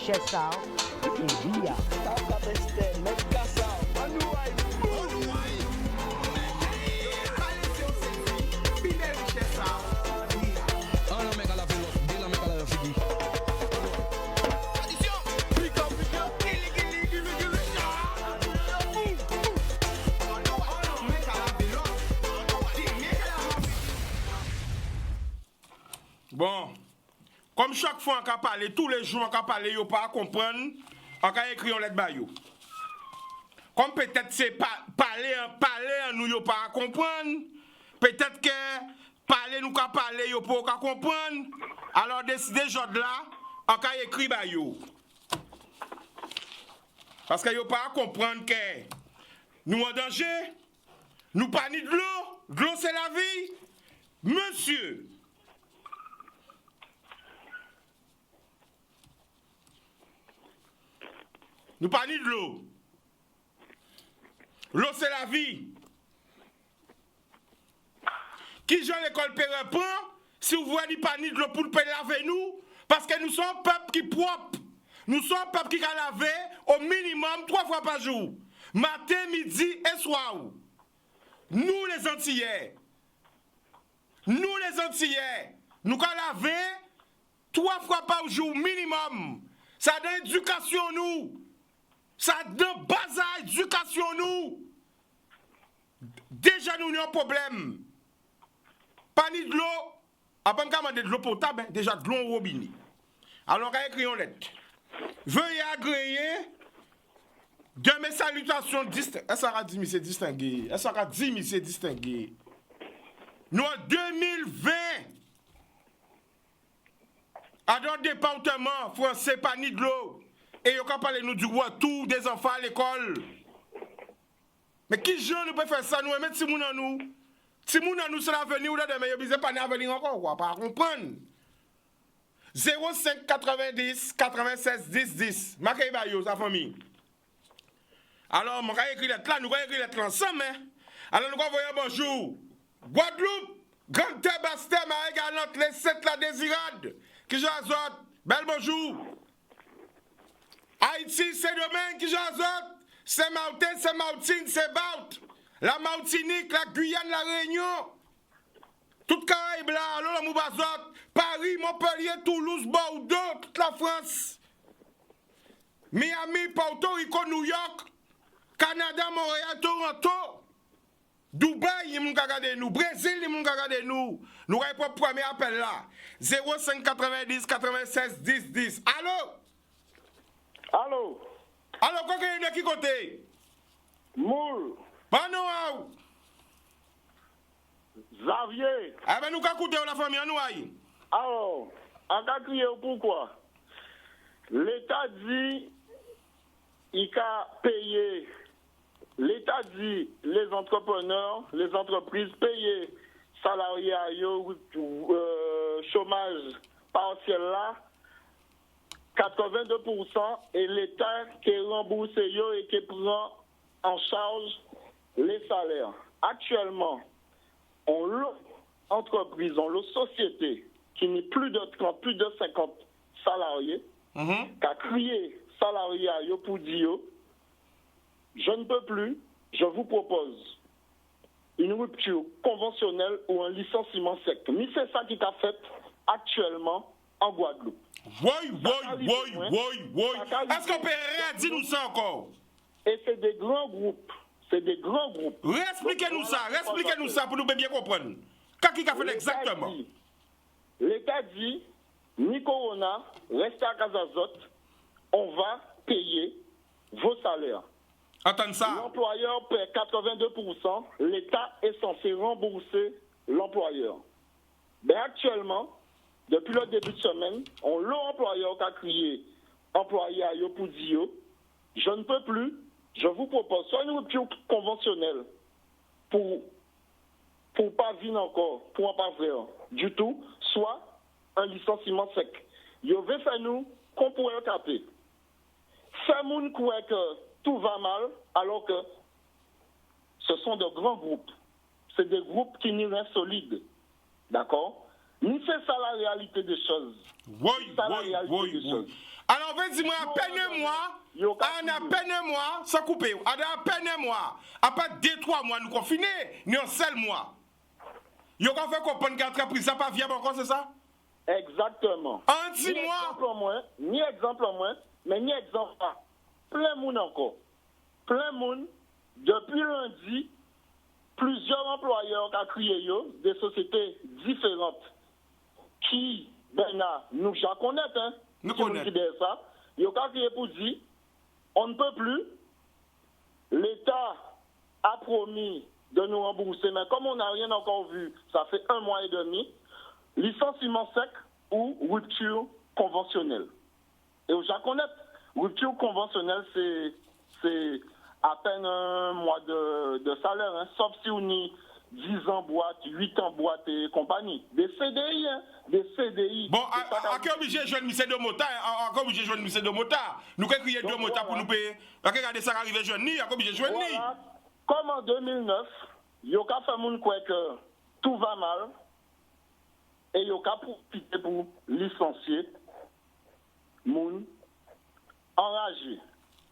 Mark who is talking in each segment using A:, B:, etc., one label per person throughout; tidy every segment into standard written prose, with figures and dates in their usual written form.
A: richesse, et vie.
B: Bon, comme chaque fois on a parlé, tous les jours on a parlé, on pas comprendre, on a écrit une lettre ba yo. Comme peut-être c'est parler nous yo pas comprendre, peut-être que parler nous ka parler yo pas comprendre. Alors décider jour là, on a écrit ba yo. Parce que yo pas comprendre que nous en danger, nous pas ni de l'eau c'est la vie. Monsieur, nous pas ni de l'eau. L'eau, c'est la vie. Qui j'en l'école Pérez prend, si vous voyez pas ni de l'eau pour le laver nous, parce que nous sommes un peuple qui propre. Nous sommes un peuple qui a lavé au minimum 3 fois par jour. Matin, midi et soir. Nous les Antillais. Nous les Antillais. Nous avons lavé 3 fois par jour minimum. Ça donne éducation nous. Ça donne base à éducation nous. Déjà nous avons un problème. Pas ni de l'eau. Après on a de l'eau potable, déjà de l'eau au robinet. Alors on a écrit une lettre. Veuillez agréer de mes salutations distinguées. Est-ce qu'on a dit c'est distingué? Est-ce qu'on a dit c'est distingué? Nous en 2020, à notre département français, pas ni de l'eau. Et vous avez parlé nous du retour des enfants à l'école. Mais qui gens nous peut faire ça? Nous mettre Timoun en nous. Timoun en nous, c'est l'avenir ou là demain. Vous n'avez pas l'avenir encore, quoi. Pas comprendre. 05 90 96 10 10. Marquez Bayo, sa famille. Alors, on va écrire lettre là, nous allons écrire lettre ensemble. Alors, nous allons envoyer bonjour. Guadeloupe, Grande Terre, Basse-Terre, Marie-Galante, les 7 la désirade. Qui j'azote? Bel bonjour. Haïti, c'est domaine qui j'azote. C'est Martin, c'est Martine, c'est Baut. La Martinique, la Guyane, la Réunion. Toute Caraïbe là, alors la Moubazot. Paris, Montpellier, Toulouse, Bordeaux, toute la France. Miami, Porto Rico, New York. Canada, Montréal, Toronto. Dubaï, ils m'ont regardé nous. Brésil, ils m'ont regardé nous. Nous avons le premier appel là. 05 90 96 10 10. Allô?
C: Allô?
B: Allô, quoi qu'il y a de qui côté?
C: Moule.
B: Panou.
C: Xavier.
B: Ah ben nous qu'à écouter la famille, nous aïe.
C: Alors, on a crié pourquoi? L'État dit il a payé. L'État dit les entrepreneurs, les entreprises payer salariés à chômage partiel là 82% et l'État qui rembourse et qui prend en charge les salaires. Actuellement, on l'entreprise, on la société qui n'est plus de 30, plus de 50 salariés, qui a crié salariés à pour dire je ne peux plus, je vous propose une rupture conventionnelle ou un licenciement sec. Mais c'est ça qui t'a fait actuellement en Guadeloupe.
B: Oui. Est-ce qu'on peut redire nous ça encore?
C: Et c'est des grands groupes. C'est des grands groupes.
B: Expliquez-nous ça pour nous bien comprendre. Qu'est-ce qui a fait exactement?
C: L'État dit, ni Corona, restez à Casazot, on va payer vos salaires.
B: Attends ça.
C: L'employeur paie 82%, l'État est censé rembourser l'employeur. Mais actuellement, depuis le début de semaine, on l'employeur qui a crié employé à Yopudio, je ne peux plus, je vous propose soit une rupture conventionnelle pour pas vivre encore, pour pas faire du tout, soit un licenciement sec. Yo veut faire nous qu'on pourrait taper. Faire moun croire que tout va mal, alors que ce sont de grands groupes. C'est des groupes qui n'y restent solides. D'accord? Ni c'est ça la réalité des choses.
B: Oui. Alors, dis-moi, à peine un mois, sans couper. À peine un mois. Après 2-3 mois, nous confinés, nous un seul mois. Yo qu'on fait comprendre que l'entreprise n'a pas viable encore, c'est ça?
C: Exactement.
B: En 6 mois.
C: Ni exemple en moins, mais ni exemple pas. Plein monde encore. Plein monde. Depuis lundi, plusieurs employeurs ont crié des sociétés différentes qui, nous j'en connaissons, hein.
B: Nous connaissons.
C: Ça. Ils ont crié pour dire, on ne peut plus. L'État a promis de nous rembourser, mais comme on n'a rien encore vu, ça fait 1 mois et demi, licenciement sec ou rupture conventionnelle. Et j'en connais, rupture conventionnelle, c'est à peine 1 mois de salaire, hein, sauf si on y 10 ans boîte, 8 ans boîte et compagnie. Des CDI, hein, des CDI.
B: Bon, à quel obligé de jouer monsieur de motard? À quel obligé de jouer monsieur de motard? Nous avons crié 2 motards pour nous payer. Regardez ça arrive jeune ni, à quel obligé de jouer ni?
C: Comme en 2009, Yoka fait moun quoi que tout va mal et Yoka profite pour licencier moun enragé.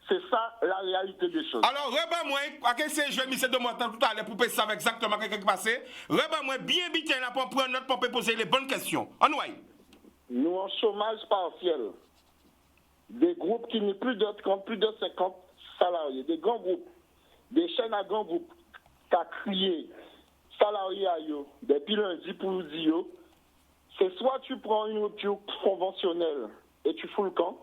C: C'est ça la réalité des choses.
B: Alors, moi, à quel c'est jeune monsieur de motard tout à l'heure pour savoir exactement ce qui est passé. Moi, bien là pour prendre notre pour poser les bonnes questions. En
C: nous en chômage partiel. Des groupes qui n'ont plus de 50 salariés, des grands groupes. Des chaînes à grands groupes qui ont crié salariés à eux depuis lundi pour dire c'est soit tu prends une rupture conventionnelle et tu fous le camp,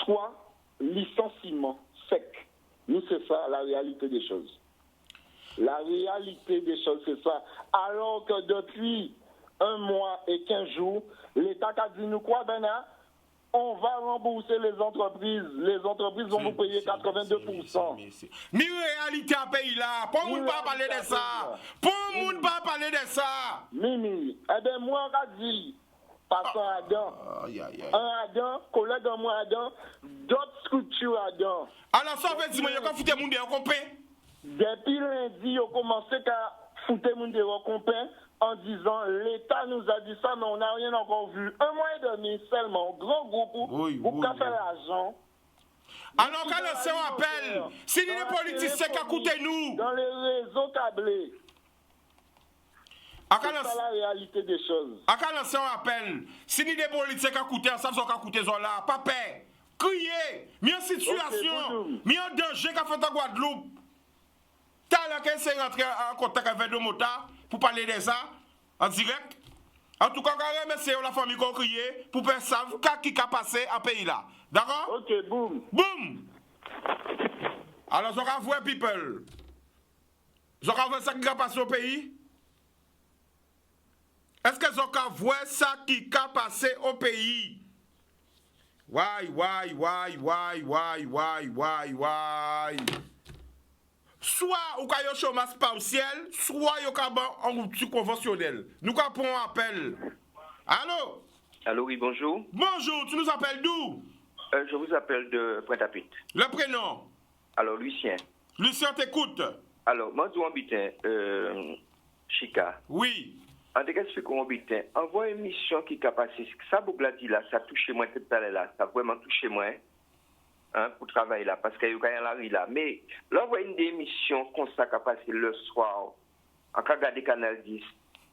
C: soit licenciement sec. Nous, c'est ça la réalité des choses. La réalité des choses, c'est ça. Alors que depuis 1 mois et 15 jours, l'État a dit nous quoi, Bernard? On va rembourser les entreprises. Les entreprises vont vous payer 82%.
B: Mais réalité à pays là, pour nous pas parler de ça. Pour nous pas parler de ça.
C: Mimi, eh bien moi on a dit, passant Adam, un Adam, collègue à moi Adam, d'autres structures Adam.
B: Alors ça veut dire que vous foutez moun dehors compé.
C: Depuis lundi, on commencé à foutre moun dehors compé. En disant, l'État nous a dit ça, mais on n'a rien encore vu. 1 mois et demi seulement, grand groupe, pour faire l'argent.
B: Alors, quand on appelle, si les politiciens qui coûtent nous.
C: Dans les réseaux câblés. C'est ça la réalité des choses.
B: À quand on appelle, si les politiciens qui coûtent, ça va coûter là. Pas peur, crier, mis en situation, mis en danger qu'a fait en Guadeloupe. T'as là qu'elle s'est rentré en contact avec le motard pour parler de ça en direct. En tout cas, quand même, c'est la famille qui a crié pour savoir qui a passé à pays là. D'accord?
C: Ok, boum.
B: Boum! Alors, je vais voir people. Je vais voir ça qui a passé au pays. Est-ce que je vais voir ça qui a passé au pays? Why? Soit au cas de chômage partiel, soit au cas en rupture conventionnelle. Nous avons un appel. Allô?
D: Allô, oui, bonjour.
B: Bonjour, tu nous appelles d'où?
D: Je vous appelle de Pointe-à-Pitre.
B: Le prénom?
D: Alors, Lucien.
B: Lucien, t'écoute.
D: Alors, moi, je suis Chica.
B: Oui.
D: En tout cas, je suis habitant. Envoie une mission qui a passé. Ça, vous l'a dit là, ça touche moi, cette là. Ça a vraiment touché moi. Hein, pour travailler là, parce qu'il y a la rue là. Mais là, on voit une démission comme ça qui a passé le soir, en cas de Canal 10.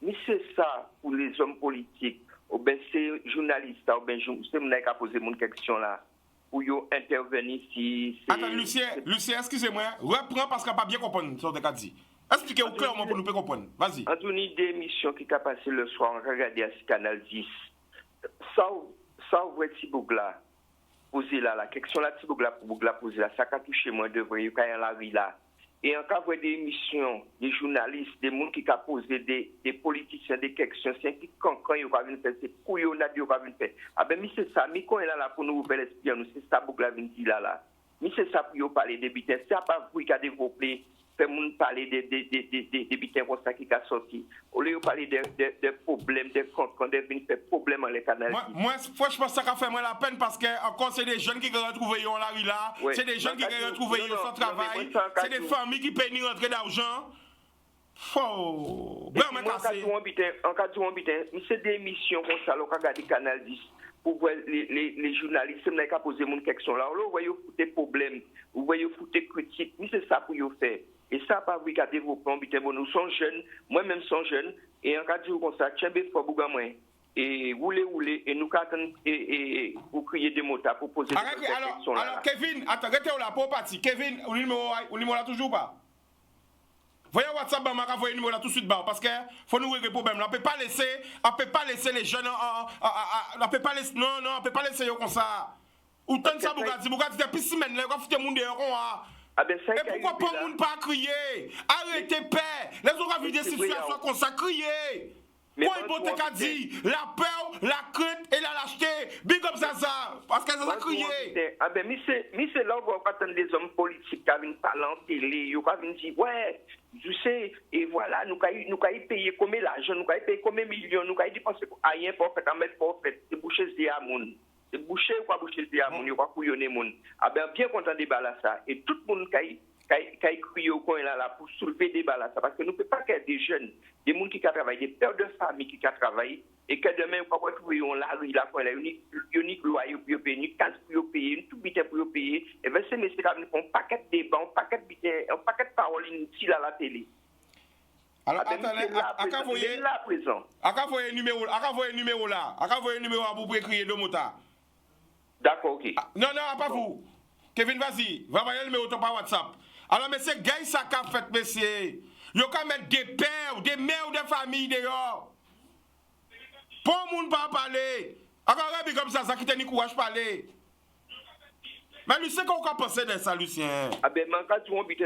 D: Mais c'est ça pour les hommes politiques, ou bien ces journalistes, ou bien c'est moi qui a posé mon question là, pour intervenir si.
B: Attends, Lucien, excusez-moi, reprends parce qu'on n'a pas bien compris ce que tu as dit. Expliquez-vous clairement pour nous comprendre. Vas-y.
D: En tout cas, une démission qui a passé le soir, on regarde à Canal 10. Ça, on voit Tibougla. Poser là, la question là, si vous la poser là, ça a touché moi de vrai, il y a la rue là. Et en cas de des émissions, des journalistes, des gens qui ont posé des politiciens, des questions, c'est qui quand ils ont fait, c'est pour eux, on a dit qu'ils ont fait. Ah ben, mais c'est ça, mais quand il est là pour nous faire l'espion, c'est ça pour la vie là. Mais c'est ça pour parler des bitins, c'est pas vous qui a développé. Fait moun parler des bitins comme ça qui a sorti. Au lieu de parler des problèmes, des comptes, des problèmes dans les canaux.
B: Moi, franchement, ça a fait moi la peine parce que encore c'est des jeunes qui ont retrouvé dans la rue là, ouais. C'est des jeunes qui ont retrouvé sans travail, c'est des familles qui payent ni rentrer d'argent. Faux.
D: En cas de bitin, c'est des missions comme ça, on regarde le canal 10. pour voir les journalistes qui posent des questions là. Vous voyez des problèmes, vous voyez des critiques, mais c'est ça pour vous faire. Et ça, pas vous qu'à développer, nous sommes jeunes, moi-même sommes jeunes, et en cas de jour comme ça, tiens, bien, faut vous moins. Et rouler, et nous attendons et pour crier des mots pour poser des questions.
B: Alors, Kevin, attends, restez là, pour partir. Kevin, au numéro là toujours pas. Voyez WhatsApp, on va envoyer le numéro là tout de suite, parce que faut nous régler le problème. On ne peut pas laisser les jeunes, on peut pas laisser, non, on peut pas laisser comme ça. Ou tant ça, Bougatti, depuis 6 semaines, on fait le monde dehors. Et pourquoi pas le monde pas crier? Arrêtez paix. Les autres vu des situations comme ça, crier. Quoi il peut te dire? La peur, la crainte et la lâcheté. Big up ça, parce que ça va crier.
D: Ah ben, mais c'est là où on attend des hommes politiques qui viennent parler en télé, qui viennent dire, ouais, je sais, et voilà, nous avons payé combien l'argent, nous avons payé combien de millions, nous avons dépensé rien pour faire, en mettre pour faire, c'est boucher ce à moun. C'est boucher ou pas boucher ce à moun, ou pas couillonner moun. Ah ben, bien content de débat ça. Et tout le monde qui a crié au coin là pour soulever des balles ça parce que nous ne pouvons pas qu'il y ait des jeunes, des gens qui travaillent, des pères de famille qui travaillent et que demain on va trouver la rue là pour la unique loyer pour payer, une case pour payer, une tout bitin pour payer et bien ces messieurs là font un paquet de débats, un paquet de paroles inutiles à la télé.
B: Alors attendez, à quand voyez
D: là présent.
B: À quand voyez numéro là, à quand voyez numéro pour crier de mota.
D: D'accord, OK.
B: Non, pas vous. Kevin, vas-y, va envoyer le numéro par WhatsApp. Alors, monsieur, gagne ça qu'a fait, monsieur. Yo ka mettre des pères, des mères, des familles dehors. Pour le monde pas parler. Encore comme ça qui t'a ni courage parler. Mais Lucien, qu'on peut penser de ça, Lucien?
D: Ah ben, en cas où on bite,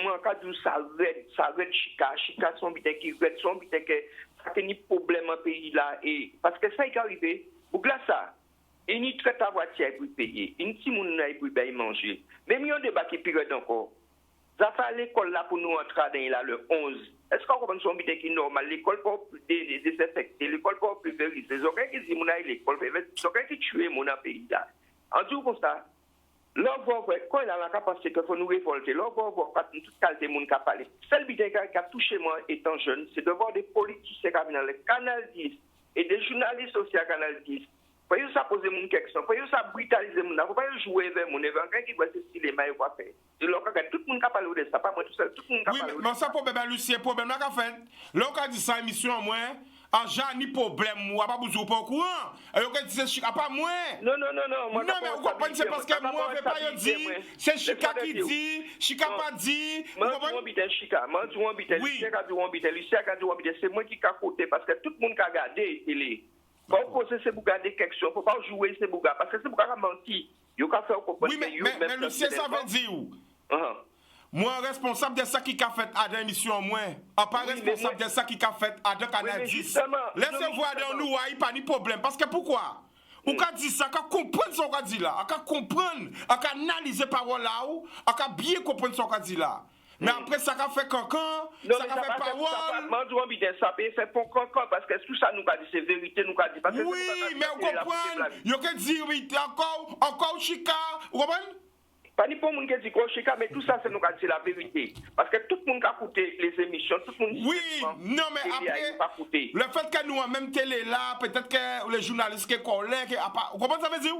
D: moi, en cas où ça red, chica, son bite qui red, son bite que ça a ni problème en pays là. Et parce que ça est arrivé, pour ça. Et ni traite à voiture pour payer, et ni si moun n'a pour payer manger. Même yon débat qui pire encore. Ça fait l'école là pour nous entrer dans là le 11. Est-ce qu'on comprend son bité qui est normal? L'école pour désinfecter, l'école pour pulvériser. Les aucun qui dit moun a l'école, les aucun qui tue moun a pays là. En tout comme ça, là quand il a la capacité qu'il faut nous révolter, là on va pas toute qualité moun qui a parlé. Celle bité qui a touché moi étant jeune, c'est de voir des politiciens qui dans le Canal 10 et des journalistes aussi à Canal 10. Faut ça poser mon question, faut ça brutaliser mon, faut pas jouer avec mon quelqu'un qui doit se styler mais quoi faire. Et là tout le monde qui parle de ça, pas moi tout seul, tout le monde qui parle.
B: Oui, mais ça problème Lucien, problème là qu'a fait. Là on a dit ça émission en moins, en genre ni problème moi pas besoin pas courant. Et on dit c'est chica pas moi.
D: Non, moi
B: non mais vous comprenez c'est parce que moi veut pas dire, c'est chica qui dit, chica pas dit.
D: Moi tu habite chica, moi tu habite, Lucien c'est moi qui a côté parce que tout le monde qui a regardé télé. Il faut poser ces bougas des questions, il ne faut pas jouer ces bougas, parce que ces bougas ont menti.
B: Oui, mais Lucien, ça veut dire où? Moi, responsable de ça qui a fait à l'émission, moi. Pas responsable de ça qui a fait à Canal 10. Laissez voir dans nous, il n'y a pas de problème. Parce que pourquoi? On a dit ça, on comprendre ce qu'on dit là, on comprendre, on analyser parole là, on bien comprendre ce qu'on dit là. Mais après, ça a fait cancan, ça a fait parole.
D: Moi, je dis ça fait pour cancan, parce que tout ça nous a dit, c'est vérité, nous a dit.
B: Oui, mais on comprend. Il y a que dire, oui, encore chica, vous comprenez?
D: Pas ni pour moun qui dit chica, mais tout ça, c'est nous a dit la vérité. Parce que tout le monde a écouté les émissions, tout le monde dit.
B: Oui, non, mais après, le fait que nous, en même télé là, peut-être que les journalistes qui collèguent, vous comprenez ça veut dire?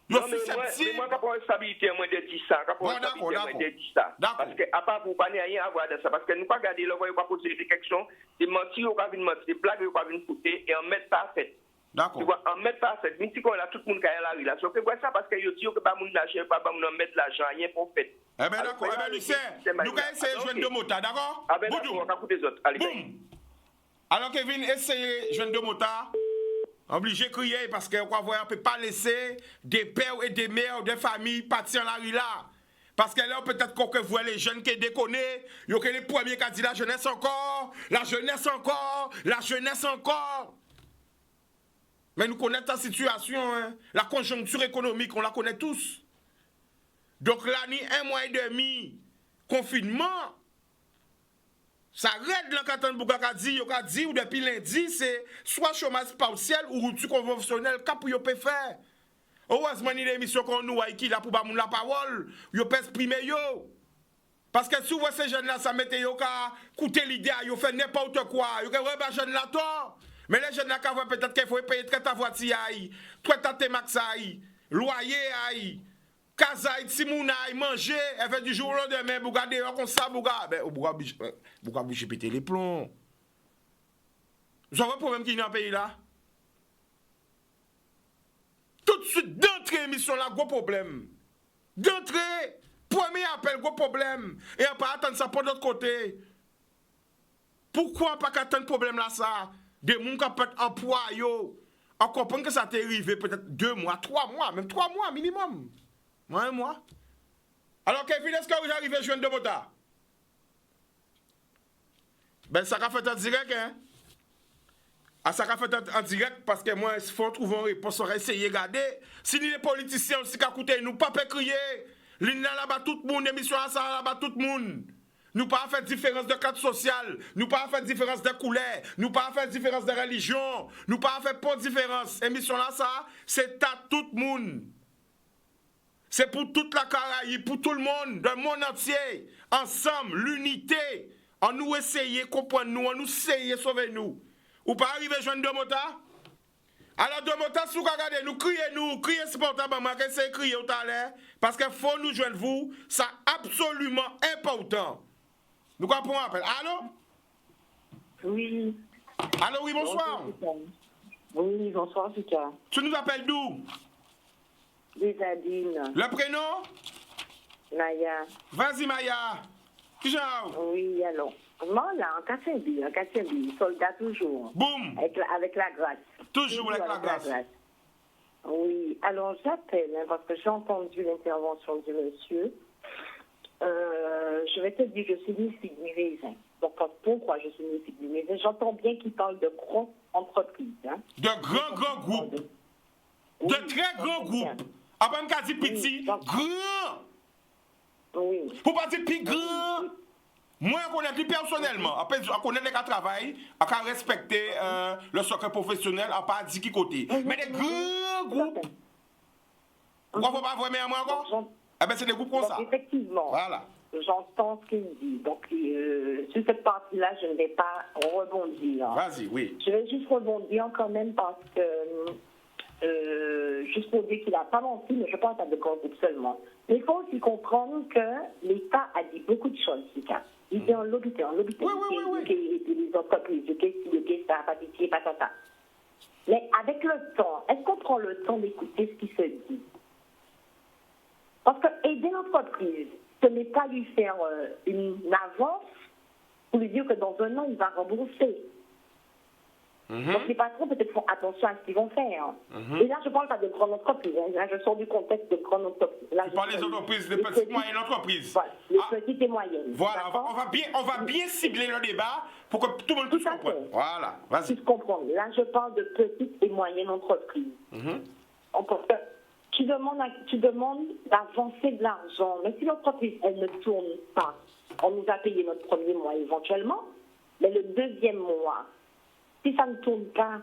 D: Non, mais moi, je prends stabilité, moi, de 10 ça. Parce que, à part vous, pas rien à voir de ça. Parce que nous pas garder là, vous pas poser des questions, des mentir, ou pas venir mentir, des blagues, ou pas venir foutre, et en mettre pas fait.
B: D'accord.
D: Tu vois, en mettre pas fait. Même si on a tout le monde qui a la relation, que ça, parce que yo dit que pas mon l'argent, pas mon mettre l'argent, rien pour fait.
B: Eh ben d'accord, eh ben Lucien, nous allons essayer de joindre deux motards, d'accord?
D: Ah ben d'accord, on va écouter les autres. Allez.
B: Alors Kevin, essayez de joindre deux motards. Obligé de crier parce qu'on ne peut pas laisser des pères et des mères, des familles partir dans la rue là. Parce que là, peut-être qu'on voit les jeunes qui déconnent, il y a les premiers qui disent la jeunesse encore, la jeunesse encore, la jeunesse encore. Mais nous connaissons la situation, hein? La conjoncture économique, on la connaît tous. Donc là, ni 1 mois et demi, confinement. Ça raide là quand on dit ou depuis lundi, c'est soit chômage partiel ou rupture conventionnelle, qu'à pour peut faire. Heureusement, il y a une émission qu'on nous a qui là pour pas la parole, yo peut exprimer yo. Parce que souvent ces jeunes là ça mette yo ka coûter l'idée, yo fait n'importe quoi, yo ka ouais ba jeune là toi. Mais les jeunes, peut-être qu'il faut payer très ta voiture, très ta max, loyer, Kazaï, Timouna, manger, elle fait du jour au lendemain, vous regardez, comme ça, vous regardez, vous bouger péter les plombs. Vous avez un problème qui est dans le pays là? Tout de suite, d'entrée, émission là, gros problème. D'entrée, premier appel, gros problème. Et on pas attendre ça pour l'autre côté. Pourquoi pas attendre problème là ça? Des gens qui peuvent emploi, on comprend que ça t'est arrivé peut-être 2 mois, 3 mois, même 3 mois minimum. Moi, 1 mois. Alors, Kevin, est-ce que vous arrivez à joindre de Bota? Ben, ça a fait en direct, hein? Ah, ça a fait en direct parce que moi, il faut trouver une réponse, on va essayer de regarder. Si les politiciens aussi qui écoutent, nous pas crier. L'île là-bas, tout le monde, émission ça là-bas, tout le monde. Nous pas faire différence de cadre social, nous pas faire différence de couleur, nous pas faire différence de religion, nous pas faire pas de différence. Émission là, ça, c'est à tout le monde. C'est pour toute la Caraïbe, pour tout le monde, le monde entier. Ensemble, l'unité. On nous essaye de comprendre nous, on nous essaye de sauver nous. Ou pas arriver à joindre Domota? Alors Domota, si vous regardez, nous criez supportablement, qu'est-ce que crier tout à l'heure? Parce qu'il faut nous joindre vous, c'est absolument important. Nous comprenons appel. Allô?
E: Oui.
B: Allô, oui, bonsoir.
E: Oui, bonsoir, Fika.
B: Tu nous appelles d'où?
E: Désadine.
B: Le prénom?
E: Maya.
B: Vas-y, Maya. Qui genre?
E: Oui, alors. Moi, là, en Kassimbi, soldat toujours.
B: Boum.
E: Avec la grâce.
B: Toujours avec la grâce.
E: Oui, alors j'appelle, hein, parce que j'ai entendu l'intervention du monsieur. Je vais te dire, je suis une fille du raisin. Donc, pourquoi je suis une fille du raisin? J'entends bien qu'il parle de grosses entreprises. Hein.
B: De grands groupes.
E: Oui,
B: de très grands groupes. Après, je dis petit, grand.
E: Oui.
B: Pour pas dire plus grand. Moi, je connais plus personnellement. Après, je connais les gars qui travaillent, à respecter le secret professionnel, à pas dire qui côté. Mais des grands groupes. Pourquoi ne faut pas voir moi encore? Eh bien, c'est des groupes comme ça.
E: Effectivement.
B: Voilà.
E: J'entends ce qu'il dit. Donc, sur cette partie-là, je ne vais pas rebondir.
B: Vas-y, oui.
E: Je vais juste rebondir quand même parce que, juste pour dire qu'il n'a pas menti, mais je pense à de grands groupes seulement. Mais il faut aussi comprendre que l'État a dit beaucoup de choses, Sika. Il dit en lobby,
B: oui.
E: les entreprises, ça, patati, patata. Mais avec le temps, est-ce qu'on prend le temps d'écouter ce qui se dit? Parce que aider l'entreprise, ce n'est pas lui faire une avance pour lui dire que dans 1 an, il va rembourser. Donc les patrons peut-être font attention à ce qu'ils vont faire. Et là, je parle pas de grandes entreprises. Hein. Là, je sors du contexte de grandes entreprises. Là,
B: tu parles des entreprises, des petites et moyennes entreprises.
E: Voilà, les petites et moyennes.
B: Voilà, on va bien cibler le débat pour que tout le monde puisse comprendre. Voilà, vas-y.
E: Là, je parle de petites et moyennes entreprises. Tu demandes d'avancer de l'argent. Mais si l'entreprise, elle ne tourne pas, on nous a payé notre premier mois éventuellement, mais le 2e mois, si ça ne tourne pas,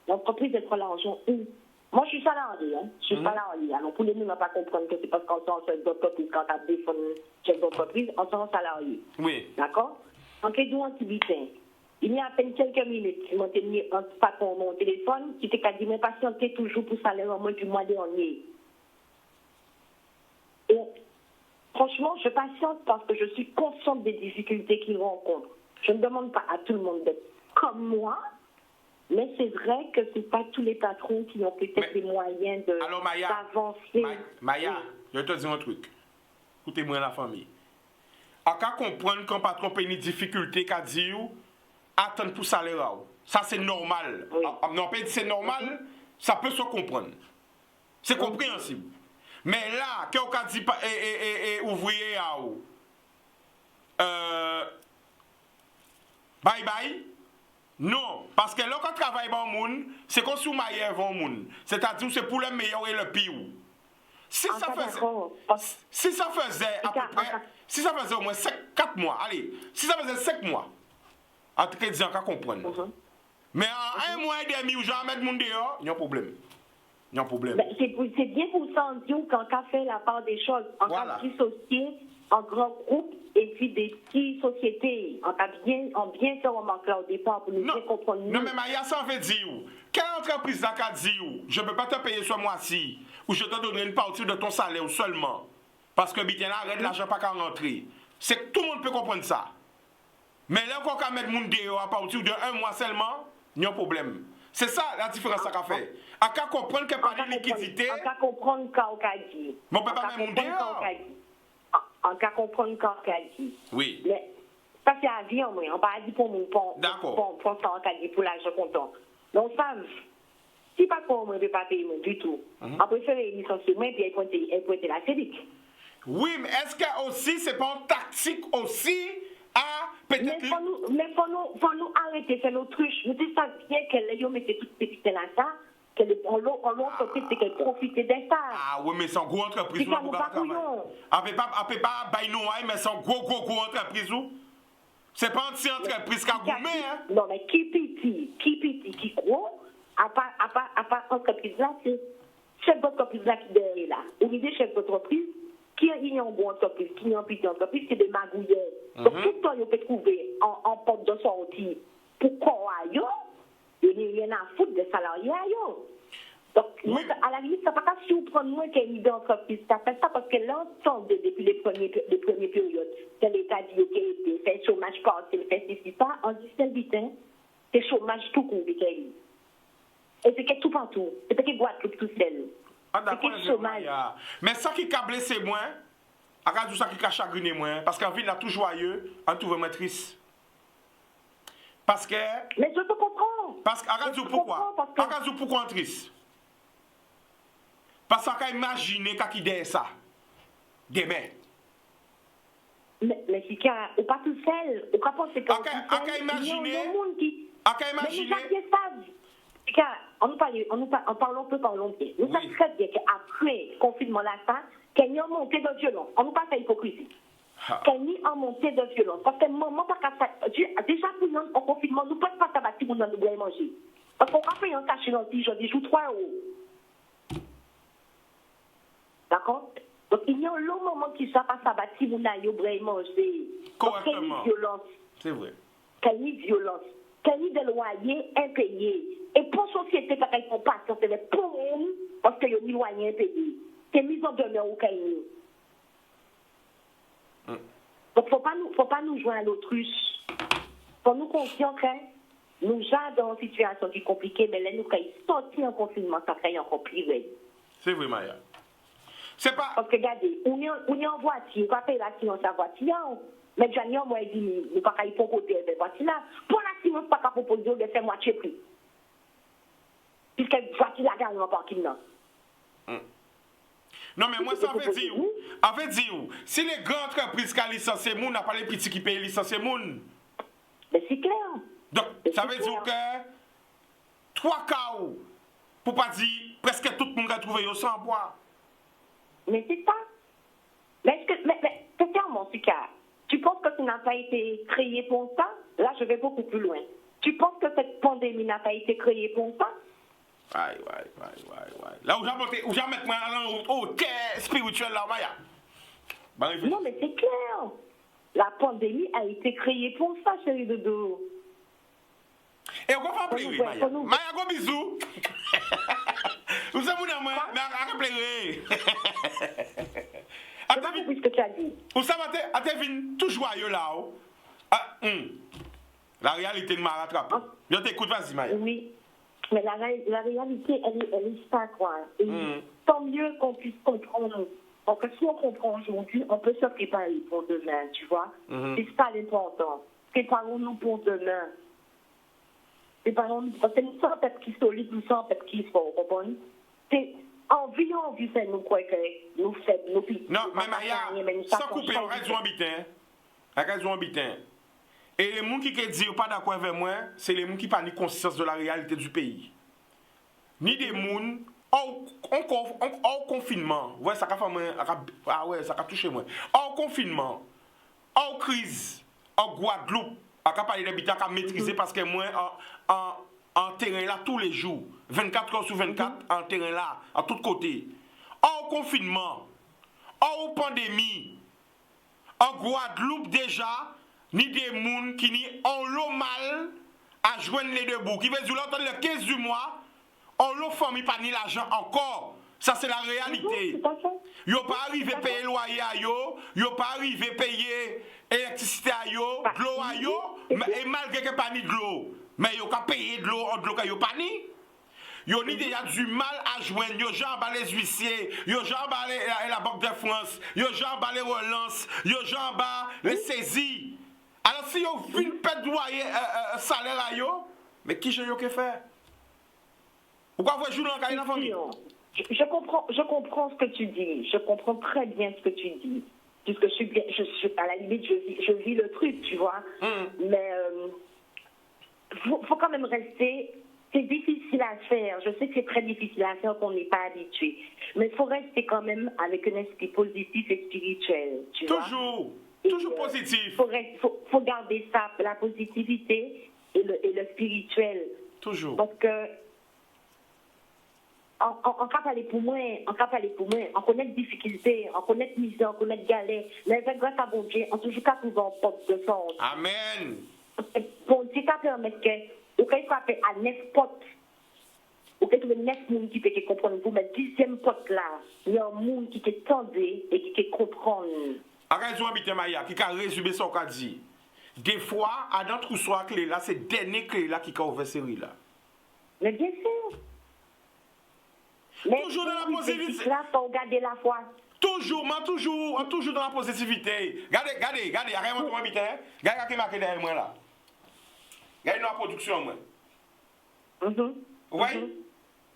E: l'entreprise, elle prend l'argent où? Moi, je suis salarié. Hein. Je suis salarié. Alors, pour les gens, ne pas comprendre que c'est parce qu'on est en chef d'entreprise, quand on défend chef d'entreprise, on est salarié.
B: Oui.
E: D'accord? Donc, les deux antibutins. Il y a à peine quelques minutes, je m'en mis un patron mon téléphone, qui t'ai dit, mais patienter toujours pour salaire au moins du mois dernier. Et franchement, je patiente parce que je suis consciente des difficultés qu'ils rencontrent. Je ne demande pas à tout le monde d'être comme moi, mais c'est vrai que ce n'est pas tous les patrons qui ont peut-être les moyens d'avancer.
B: Maya, je vais te dire un truc. Écoutez-moi la famille. À qu'à comprendre qu'un patron paye une difficulté qu'à dire, attendre pour salaire. Ça, c'est normal.
E: Oui.
B: Non, c'est normal, ça peut se comprendre. C'est compréhensible. Mais là, quand on dit ouvrier, bye bye. Non, parce que là, quand on travaille dans le monde, c'est comme si on maillait dans le monde. C'est-à-dire que c'est pour le meilleur et le pire. Si ça faisait au moins 4 mois, allez, si ça faisait 5 mois, en tout cas, on peut comprendre. Mais en 1 mois et demi, où j'ai mettre le monde dehors, il y a un problème.
E: C'est bien pour ça, quand on fait la part des choses, en cas de dissocier en grand groupe et puis des petites sociétés. On a bien fait remarquer au départ pour nous bien comprendre.
B: Non, mais Maya, ça veut dire, quelle entreprise n'a qu'à dire, je ne peux pas te payer ce mois-ci, ou je te donnerai une partie de ton salaire seulement, parce que bien là, arrête l'argent pas qu'à rentrer. C'est que tout le monde peut comprendre ça. Mais là, quand on met le monde dehors à partir de 1 mois seulement, il y a un problème. C'est ça la différence qu'a fait. À qu'à comprendre qu'il n'y a pas de liquidité.
E: On peut comprendre quand on a dit.
B: Mais on ne peut pas mettre le monde dehors.
E: On peut comprendre quand on a dit.
B: Oui.
E: Mais ça, c'est à vie en moi. On ne peut pas dire pour mon
B: d'accord.
E: Pour ça, on a dit pour l'argent comptant. Donc, ça, si pas qu'on ne peut pas payer du tout, on préfère les licenciements et puis pointer la CEDIC.
B: Oui, mais est-ce que aussi, c'est pas une tactique aussi à peut-être.
E: Mais faut nous arrêter de faire l'autruche. Nous disons ça bien qu'elle mette toute petite là, ça, qu'on l'entreprise, c'est qu'elle profite de ça.
B: Ah oui, mais c'est une grosse entreprise.
E: C'est nous pas couillons.
B: On ne peut pas bailler nous, mais c'est une grosse entreprise. C'est pas une petite entreprise qui a gourmé, hein?
E: Non, mais qui petit, qui gros, à part entreprise là, c'est chef d'entreprise là qui est là. Ou l'idée chef d'entreprise, qui est une bonne entreprise, qui est une petite entreprise, c'est des magouilleurs. Donc tout le temps, on peut trouver en porte de sortie pour quoi, il n'y a rien à foutre des salariés. Donc, oui. À la limite, ça ne va pas surprendre moi qu'il y ait une idée d'entreprise. Ça fait ça parce que l'ensemble depuis les premières périodes, c'est l'État dit qu'il fait chômage partiel, fait ceci, ça, on dit c'est vite, c'est chômage tout court, et c'est que tout partout. C'est que Guadeloupe tout seul.
B: Ah, d'accord, mais ça qui a blessé moi, à tout ça qui a chagriné moi, parce qu'en ville, là, tout joyeux, on trouve moi triste. Parce que.
E: Mais je te comprends.
B: Parce que, pourquoi? Pourquoi on triste? Parce qu'on a imaginé qu'il y a ça. Demain.
E: Mais c'est qu'il ou pas tout seul. Ou pas penser qu'on
B: a imaginé.
E: On parle un peu par longtemps. Nous savons très bien qu'après le confinement là, qu'il y a une montée de violence. On ne peut pas faire hypocrisie. Qu'il y a une montée de violence. Parce que moment pas déjà pour nous, en confinement, nous ne pouvons pas savoir si nous devons manger. Parce qu'on a fait un cachet dans le petit jour, des jours 3 €. D'accord? Donc il y a un long moment qui ne soit pas savoir si nous devons manger.
B: Correctement.
E: Qu'il y a violence.
B: C'est vrai.
E: Qu'il y a violence. Qu'il y a des loyers impayés. Et pour la société, quand ils font pas, c'est pour nous, parce qu'il y a des loyers impayés. C'est mis en demeure au cahier. Donc, faut pas nous joindre à l'autruche. Faut nous conscients que nous sommes dans une situation qui est compliquée, mais là, nous, quand ils sortent en confinement, ça fait encore plus.
B: C'est vrai, Maya. C'est pas.
E: Parce que, regardez, on est en voiture, on va payer l'assurance à la voiture, mais Johnny, moi, il dit, nous ne pouvons pas y proposer cette voiture-là. Pour l'assurance, on ne peut pas proposer de faire moitié prix. Puisque la voiture la gagne en parking là.
B: Non, mais moi, ça veut dire, si les grandes entreprises qui ont licencié moun, n'a pas les petits qui payent licencié moun.
E: Mais c'est clair.
B: Donc, ça veut dire que 3 cas, pour pas dire presque tout le monde a trouvé au sans bois.
E: Mais c'est ça. Mais est-ce que, mais sincèrement, Sika, tu penses que ça n'a pas été créé pour ça? Là, je vais beaucoup plus loin. Tu penses que cette pandémie n'a pas été créée pour ça?
B: Ouais. Là où j'ai mettre moi au terre spirituel là, Maya.
E: Non, mais c'est clair. La pandémie a été créée pour ça, chérie Dodo.
B: Et on va pleurer, Maya. Maya, gros bisous. Vous savez, moi, mais on va pleurer.
E: Attends, ce que tu as dit.
B: Vous savez, attends, tout joyeux là. La réalité m'a rattrapé. Je t'écoute, vas-y, Maya.
E: Oui. Mais la réalité, elle est ça, quoi. Et tant mieux qu'on puisse comprendre. Parce que si on comprend aujourd'hui, on peut se préparer pour demain, tu vois. C'est ça l'important. Préparons-nous pour demain. Préparons-nous. Parce que nous sommes peut-être qui solides, nous sommes peut-être qui forts, vous comprenez? C'est envie, c'est nous croire que nous faisons, nous piquons.
B: Non, mais Maya, sans couper, on reste en bitin. Et les gens qui ne disent pas d'accord avec moi, c'est les gens qui n'ont pas conscience de la réalité du pays. Ni des gens hors confinement. Ouais, ça a touché moi. Hors confinement, hors crise, hors Guadeloupe, à parler d'habitat à maîtriser parce que moi, en terrain là tous les jours, 24 heures sur 24, en terrain là, à tous côtés. Hors confinement, hors pandémie. en Guadeloupe déjà, ni des gens qui ni ont l'eau mal à joindre les deux bouts. Qui veut dire le 15 du mois, on l'eau famille pas ni l'argent encore. Ça c'est la réalité. Yo pas arrivé à payer loyer à yo, yo pas arrivé à payer électricité à yo, de l'eau à yo, et malgré que pas ni de l'eau. Mais yo ka payer de l'eau que yo pas ni. Yo ni déjà du mal à joindre, yo jambes les huissiers, yo jambes la Banque de France, yo jambes les relances, yo jambes les saisies. Alors si yo fin pète loyer salaire à yo, mais qui j'ai yo que faire? Pourquoi vous jouez dans la famille?
E: Je comprends ce que tu dis. Je comprends très bien ce que tu dis. Puisque à la limite, je vis le truc, tu vois. Mais faut quand même rester. C'est difficile à faire. Je sais que c'est très difficile à faire, qu'on n'est pas habitué. Mais il faut rester quand même avec un esprit positif et spirituel, tu vois.
B: Toujours positif.
E: Faut garder ça, la positivité et le spirituel.
B: Toujours.
E: Parce que on cap aller pour moi, on connaît des difficultés, on connaît des misères, on connaît des galères, mais grâce à bon Dieu, on toujours qu'à trouver un porte de sens.
B: Amen.
E: Bon Dieu qu'à permettre que, ou qu'il frapper à 9 potes, ou qu'il trouve 9 personnes qui peuvent comprendre vous, mais 10e pote là, il y a un monde qui peut tendre et qui peut comprendre.
B: Arrête de habiter Maya, qui a résumé son qu'a dit. Des fois, à dans trousseau clé là, c'est dernier clé là qui a ouvert série là.
E: Mais bien sûr.
B: Toujours dans la positivité.
E: Là, faut garder la foi.
B: Toujours dans la positivité. Regardez, arrête-moi de m'habiter. Regardez qui marqué derrière moi là. Regardez la production moi. Oui?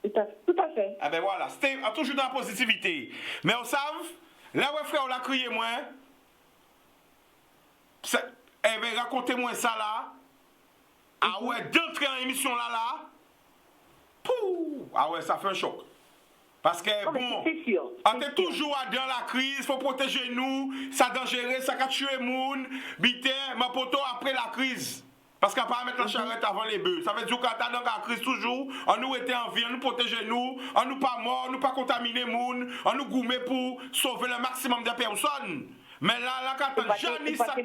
E: Tout à fait.
B: Ah ben voilà, c'était toujours dans la positivité. Mais on savent, là où frère on l'a crié moi, eh ben racontez-moi ça là. Ah ouais, d'entrer en émission là. Pouh! Ah ouais, ça fait un choc. Parce que bon, on est toujours dans la crise, il faut protéger nous, ça dangereux, ça va tuer les gens, bité, ma poto après la crise. Parce qu'on ne peut pas mettre la charrette avant les bœufs. Ça veut dire qu'on est dans la crise toujours, on nous était en vie, on nous protégeait nous, on nous pas mort, on nous pas contaminer les gens, on nous gourmet pour sauver le maximum de personnes. Mais là, quand Jani ça.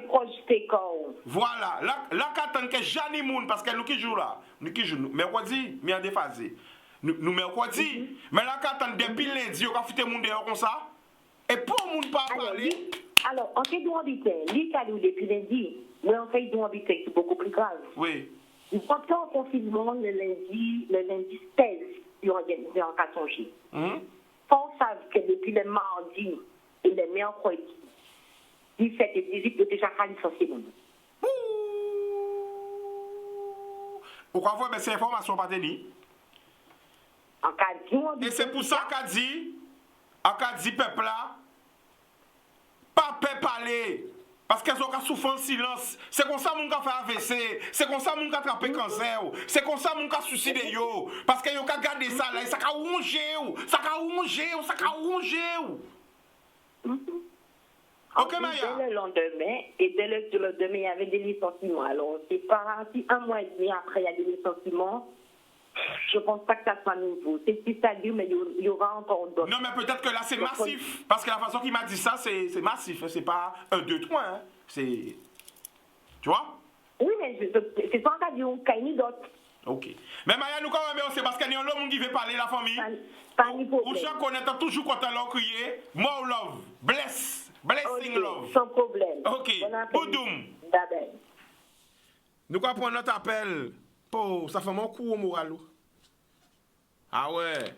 B: Voilà, là, quand que Jani Moun, parce que nous qui jouons là, mais quoi dit, mais en déphasé. Nous mercredi, mais là quand on depuis lundi, on va foutre monde dehors comme ça. Et pour monde pas parler.
E: Alors, en fait d'habiter, lui qui a depuis lundi, mais en fait d'habiter c'est beaucoup plus grave.
B: Oui.
E: Nous partons en confinement le lundi 16, il y a un carton J. On savent que depuis le mardi et le mercredi, 17 et 18, il déjà à licencier monde.
B: Pourquoi vous avez ces informations pas tenir? Et c'est pour ça qu'a dit peuple là, pas parler. Parce qu'elles ont souffert en silence. C'est comme ça que mon gars fait AVC. C'est comme ça que mon gars attrape cancer. C'est comme ça que mon gars suicide. Parce que vous regardez ça là, ça va ronger. Ok, Maya.
E: Dès le lendemain, et dès le lendemain, il y avait des licenciements. Alors, c'est pas si un mois et demi après, il y a des licenciements. Je pense pas que ça soit nouveau. C'est petit à dire, mais il y aura encore d'autres.
B: Non, mais peut-être que là, c'est massif. Parce que la façon qu'il m'a dit ça, c'est massif. C'est pas 1, 2, 3. Hein. C'est. Tu vois?
E: Oui, mais c'est pas un cas d'un cas ni d'autres.
B: Ok. Mais Maya, nous, quand même, c'est parce qu'il y a un homme qui veut parler la famille.
E: Pas ni problème.
B: Ou chaque qu'on est toujours content de leur crier. More love. Blessing love.
E: Sans problème.
B: Ok. Boudoum.
E: Bye.
B: Nous allons prendre notre appel. Oh, ça fait mon coup au moral. Ah ouais.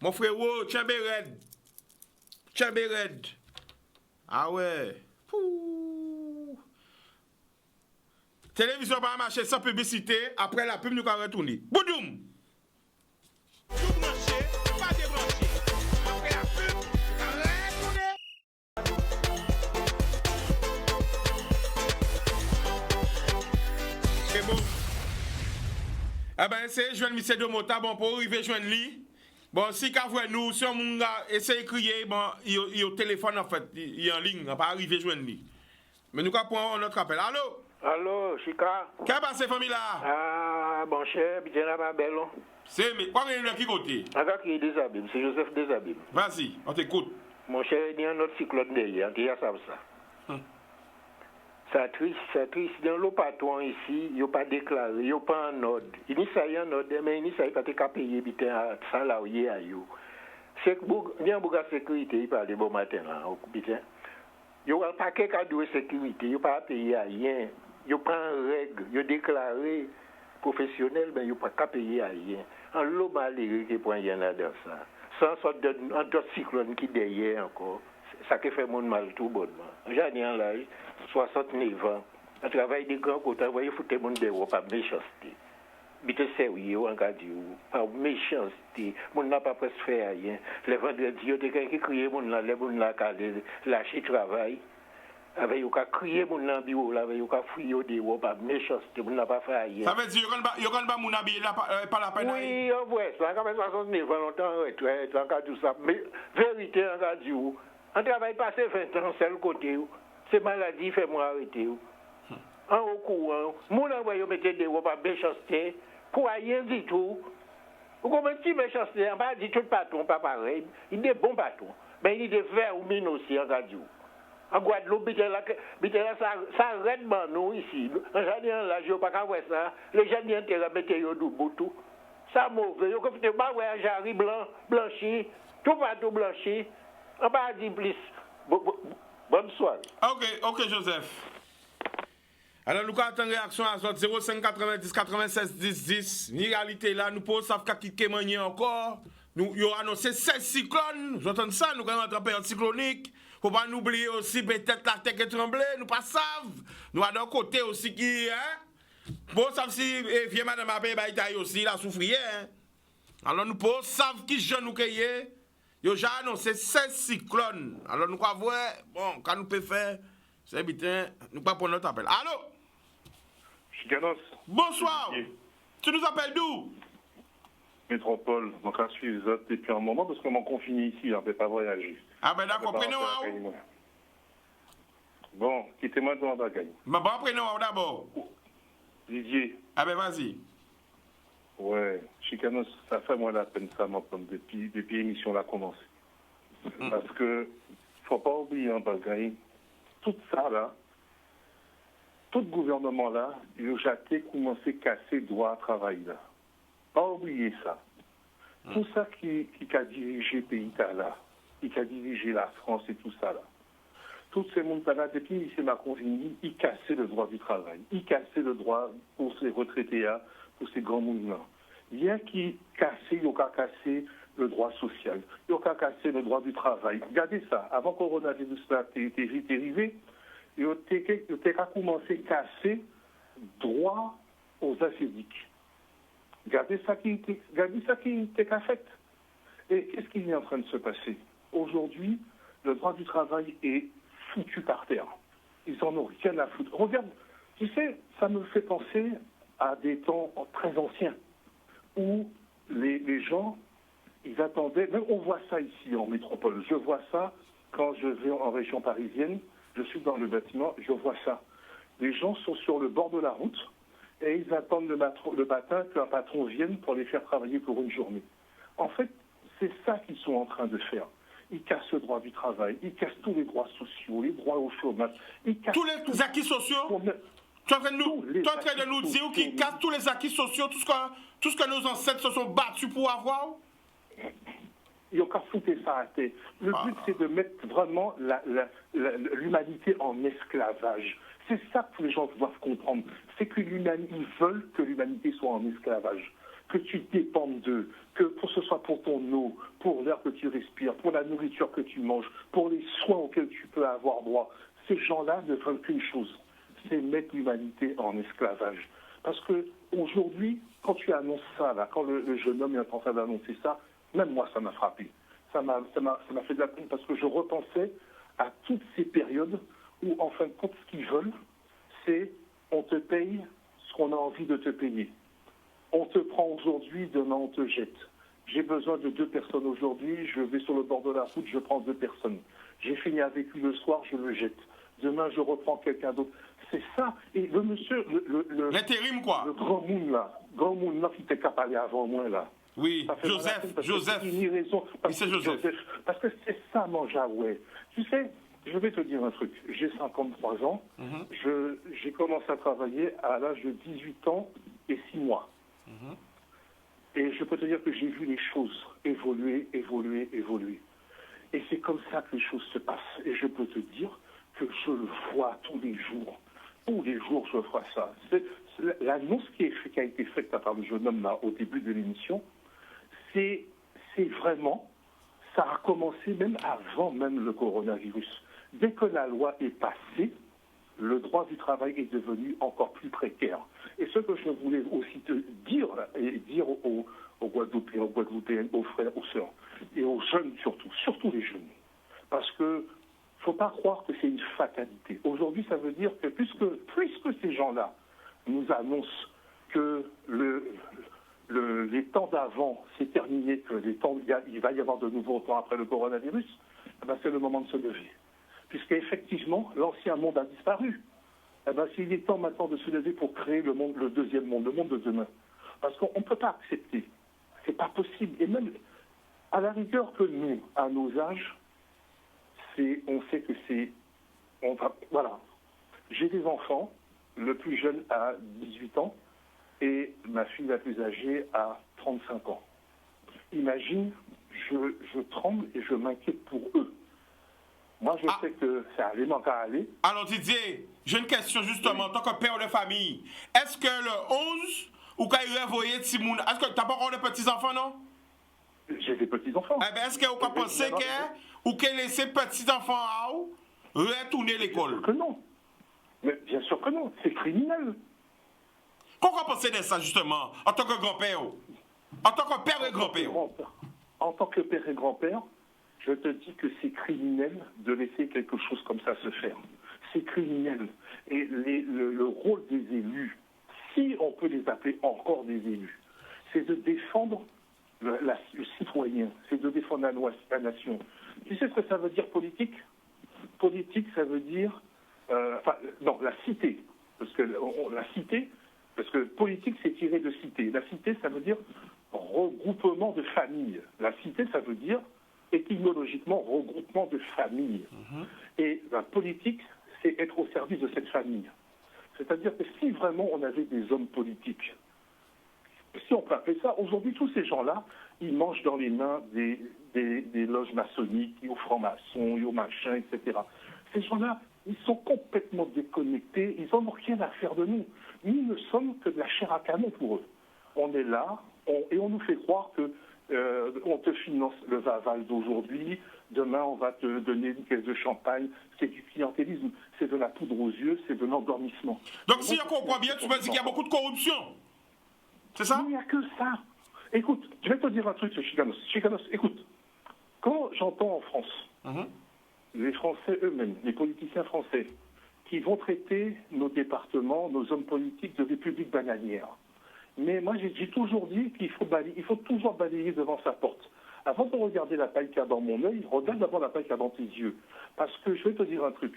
B: Mon frère, tiens Bered. Ah ouais. Pouh. Télévision va marcher sans publicité. Après la pub, nous allons retourner. Boudoum. Tout branché, pas débranché. Après la pub, nous allons retourner. C'est bon. Eh ben, c'est joindre M. Domota, bon, pour arriver joindre lui. Bon, si quand nous, si on essaie de crier, bon, il y a au téléphone en fait, il est en ligne, on va pas arriver joindre lui. Mais nous allons prendre notre appel. Allô?
F: Allô, Chika?
B: Qu'est-ce qui passe, famille là?
F: Ah, bon cher, bien là, ma belle.
B: C'est, mais quoi, il y a qui côté?
F: Avec qui Desabim, c'est Joseph Desabim.
B: Vas-y, on t'écoute.
F: Mon cher, il y a un autre cyclone derrière, tu as ça. Ça triste. Dans le patron ici, il n'y a pas déclaré, il n'y a pas en ordre. Il n'y a pas en ordre, mais il n'y a pas de payer bitin salarié à eux. C'est que il y a beaucoup de sécurité, il parle de bon matin là, au bitin. Il n'y a pas de cas de sécurité, il n'y a pas payer à rien. Il n'y a pas en règle, il y a déclaré professionnel, mais il n'y a pas qu'à payer à rien. En l'eau malheureux qui prend rien là dans ça. Sans sorte d'autres cyclones qui derrière encore. Ça qui fait mon mal tout bonnement. J'ai un l'âge, 69 ans. Je travaille des grands côtés, vous voyez, il faut que mon dévot par méchanceté. Mais c'est sérieux, on va dire, par méchanceté. Mon n'a pas presque fait rien. Les vendredis, il y a quelqu'un qui crie, mon n'a lâché travail. Avec yo ka crier mon nan bureau là, avec yo ka fouiller au dévot par méchanceté, mon n'a pas fait rien.
B: Ça veut dire yo kan ba moun habillé là pas la peine.
F: Oui, on voit ça, quand même 69 ans longtemps retraite, en cas tout ça. Mais vérité en cas du on travaille passé 20 ans seul côté. C'est maladie fait moi arrêter. En au courant, mon envoyé mettre des repas méchanceté pour rien du tout. Vous comprenez si méchanceté, on va dire tout patron pas pareil, il est bon patron, mais il est vert ou mine aussi en radio. En Guadeloupe, ça arrête nous ici. En jardin là, je ne pas voir ça. Les gens qui intéressent à mettre au boutou. Ça mauvais. Ils ont pas voir Jarry blanc, blanchi, tout partout blanchi. On va dire plus. Bonne soirée.
B: Ok, Joseph. Alors, nous avons une réaction à 05 90 96 10 10. Ni réalité là, nous pouvons savoir qu'il y a encore. Nous avons annoncé 16 cyclones. J'entends ça, nous avons une période cyclonique. Faut pas nous oublier aussi peut-être la terre qui tremble, nous pas savent. Nous avons un côté aussi qui bon savent si vieux madame a payé baïtaille aussi la souffrière. Alors nous pouvons savoir qui jeune nous cueillir. Yo déjà annoncé 16 cyclones. Alors nous quoi voir bon quand nous peut faire c'est bien nous pas prendre notre appel. Allô
G: Chicanos.
B: Bonsoir. Tu nous appelles d'où?
G: Métropole. Donc je suis depuis un moment parce que mon confiné ici, on ne peut pas voyager.
B: Ah ben d'accord, prenez-moi.
G: Bon, quittez-moi devant la bagaille.
B: Bon, prenez-moi d'abord.
G: Didier.
B: Ah ben vas-y.
G: Ouais, Chicanos, ça fait moins la peine ça m'entendre depuis l'émission a commencé. Parce que faut pas oublier un bagaille. Tout ça là, tout le gouvernement là, il a déjà commencé à casser droit à travail là. Pas oublier ça. Tout ça qui a dirigé le pays là, qui a dirigé la France et tout ça là. Tous ces mondes-là, depuis M. Macron venu, il cassait le droit du travail. Il cassait le droit pour ces retraités là, pour ces grands mondes-là. Il y a qui cassait, il y a cassé le droit social. Il y a cassé le droit du travail. Regardez ça. Avant que le coronavirus était arrivé, il a commencé à casser droit aux asiatiques. Regardez ça qui était fait. Et qu'est-ce qui est en train de se passer? Aujourd'hui, le droit du travail est foutu par terre. Ils n'en ont rien à foutre. Regarde, tu sais, ça me fait penser à des temps très anciens, où les gens, ils attendaient, même on voit ça ici en métropole, je vois ça quand je vais en région parisienne, je suis dans le bâtiment, je vois ça. Les gens sont sur le bord de la route, et ils attendent le matin qu'un patron vienne pour les faire travailler pour une journée. En fait, c'est ça qu'ils sont en train de faire. Ils cassent le droit du travail, ils cassent tous les droits sociaux, les droits au chômage. Ils cassent
B: tous les acquis sociaux. Tu es en train de nous dire qu'ils cassent tous les acquis sociaux, tout ce que nos ancêtres se sont battus pour avoir?
G: Ils n'ont qu'à foutre ça à terre. Le but, c'est de mettre vraiment l'humanité en esclavage. C'est ça que les gens doivent comprendre. C'est qu'ils veulent que l'humanité soit en esclavage. Que tu dépendes d'eux, que ce soit pour ton eau, pour l'air que tu respires, pour la nourriture que tu manges, pour les soins auxquels tu peux avoir droit. Ces gens-là ne veulent qu'une chose, c'est mettre l'humanité en esclavage. Parce que aujourd'hui, quand tu annonces ça, là, quand le jeune homme est en train d'annoncer ça, même moi, ça m'a frappé. Ça m'a fait de la peine parce que je repensais à toutes ces périodes où, en fin de compte, ce qu'ils veulent, c'est on te paye ce qu'on a envie de te payer. On te prend aujourd'hui, demain on te jette. J'ai besoin de 2 personnes aujourd'hui, je vais sur le bord de la route, je prends 2 personnes. J'ai fini avec lui le soir, je le jette. Demain je reprends quelqu'un d'autre. C'est ça. Et le monsieur,
B: l'intérim quoi.
G: Le grand monde là qui était capable avant moi là.
B: Oui, Joseph.
G: C'est Joseph. Parce que c'est ça mon Jaoué. Tu sais, je vais te dire un truc. J'ai 53 ans. J'ai commencé à travailler à l'âge de 18 ans et 6 mois. Et je peux te dire que j'ai vu les choses évoluer. Et c'est comme ça que les choses se passent. Et je peux te dire que je le vois tous les jours. Tous les jours, je vois ça. L'annonce qui a été faite par le jeune homme là, au début de l'émission, c'est vraiment, ça a commencé même avant même le coronavirus. Dès que la loi est passée, le droit du travail est devenu encore plus précaire. Et ce que je voulais aussi te dire, et dire aux Guadeloupéens, aux Guadeloupéennes, aux frères, aux sœurs, et aux jeunes surtout les jeunes, parce que faut pas croire que c'est une fatalité. Aujourd'hui, ça veut dire que puisque ces gens-là nous annoncent que les temps d'avant, c'est terminé, que il va y avoir de nouveaux temps après le coronavirus, eh ben, c'est le moment de se lever. Puisqu'effectivement, l'ancien monde a disparu. Eh ben, il est temps maintenant de se lever pour créer le deuxième monde, le monde de demain. Parce qu'on ne peut pas accepter. C'est pas possible. Et même, à la rigueur que nous, à nos âges, on sait que voilà. J'ai des enfants, le plus jeune a 18 ans, et ma fille la plus âgée a 35 ans. Imagine, je tremble et je m'inquiète pour eux. Moi, je sais que ça allait m'en aller.
B: Alors, Didier, j'ai une question justement, en tant que père de famille. Est-ce que le 11, ou quand il a envoyé Timoun, est-ce que tu n'as pas encore de petits-enfants, non?
G: J'ai des petits-enfants.
B: Eh bien, est-ce que vous pensez ou qu'elle laisse ses petits-enfants à retourner à l'école?
G: Bien sûr que non. Mais bien sûr que non, c'est criminel.
B: Pourquoi penser de ça, justement, en tant que grand-père? En tant que père et grand-père?
G: En tant que père et grand-père, je te dis que c'est criminel de laisser quelque chose comme ça se faire. C'est criminel. Et le rôle des élus, si on peut les appeler encore des élus, c'est de défendre le citoyen, c'est de défendre la nation. Tu sais ce que ça veut dire politique? Politique, ça veut dire... la cité. Parce que la cité... Parce que politique, c'est tiré de cité. La cité, ça veut dire regroupement de familles. La cité, ça veut dire, étymologiquement, regroupement de familles. Et la politique, c'est être au service de cette famille. C'est-à-dire que si vraiment on avait des hommes politiques, si on peut appeler ça, aujourd'hui, tous ces gens-là, ils mangent dans les mains des loges maçonniques, aux francs-maçons, aux machins, etc. Ces gens-là, ils sont complètement déconnectés, ils n'en ont rien à faire de nous. Nous ne sommes que de la chair à canon pour eux. On est là, et on nous fait croire que on te finance le Vaval d'aujourd'hui, demain on va te donner une caisse de champagne. C'est du clientélisme, c'est de la poudre aux yeux, c'est de l'endormissement.
B: Donc si on comprend bien, tu me dis qu'il y a beaucoup de corruption. C'est ça?
G: Il n'y a que ça. Écoute, je vais te dire un truc sur Chicanos. Chicanos, écoute, quand j'entends en France, les Français eux-mêmes, les politiciens français, qui vont traiter nos départements, nos hommes politiques de république bananière. Mais moi, j'ai toujours dit qu'il faut toujours balayer devant sa porte. Avant de regarder la paille qu'il y a dans mon œil, regarde d'abord la paille qu'il y a dans tes yeux. Parce que je vais te dire un truc.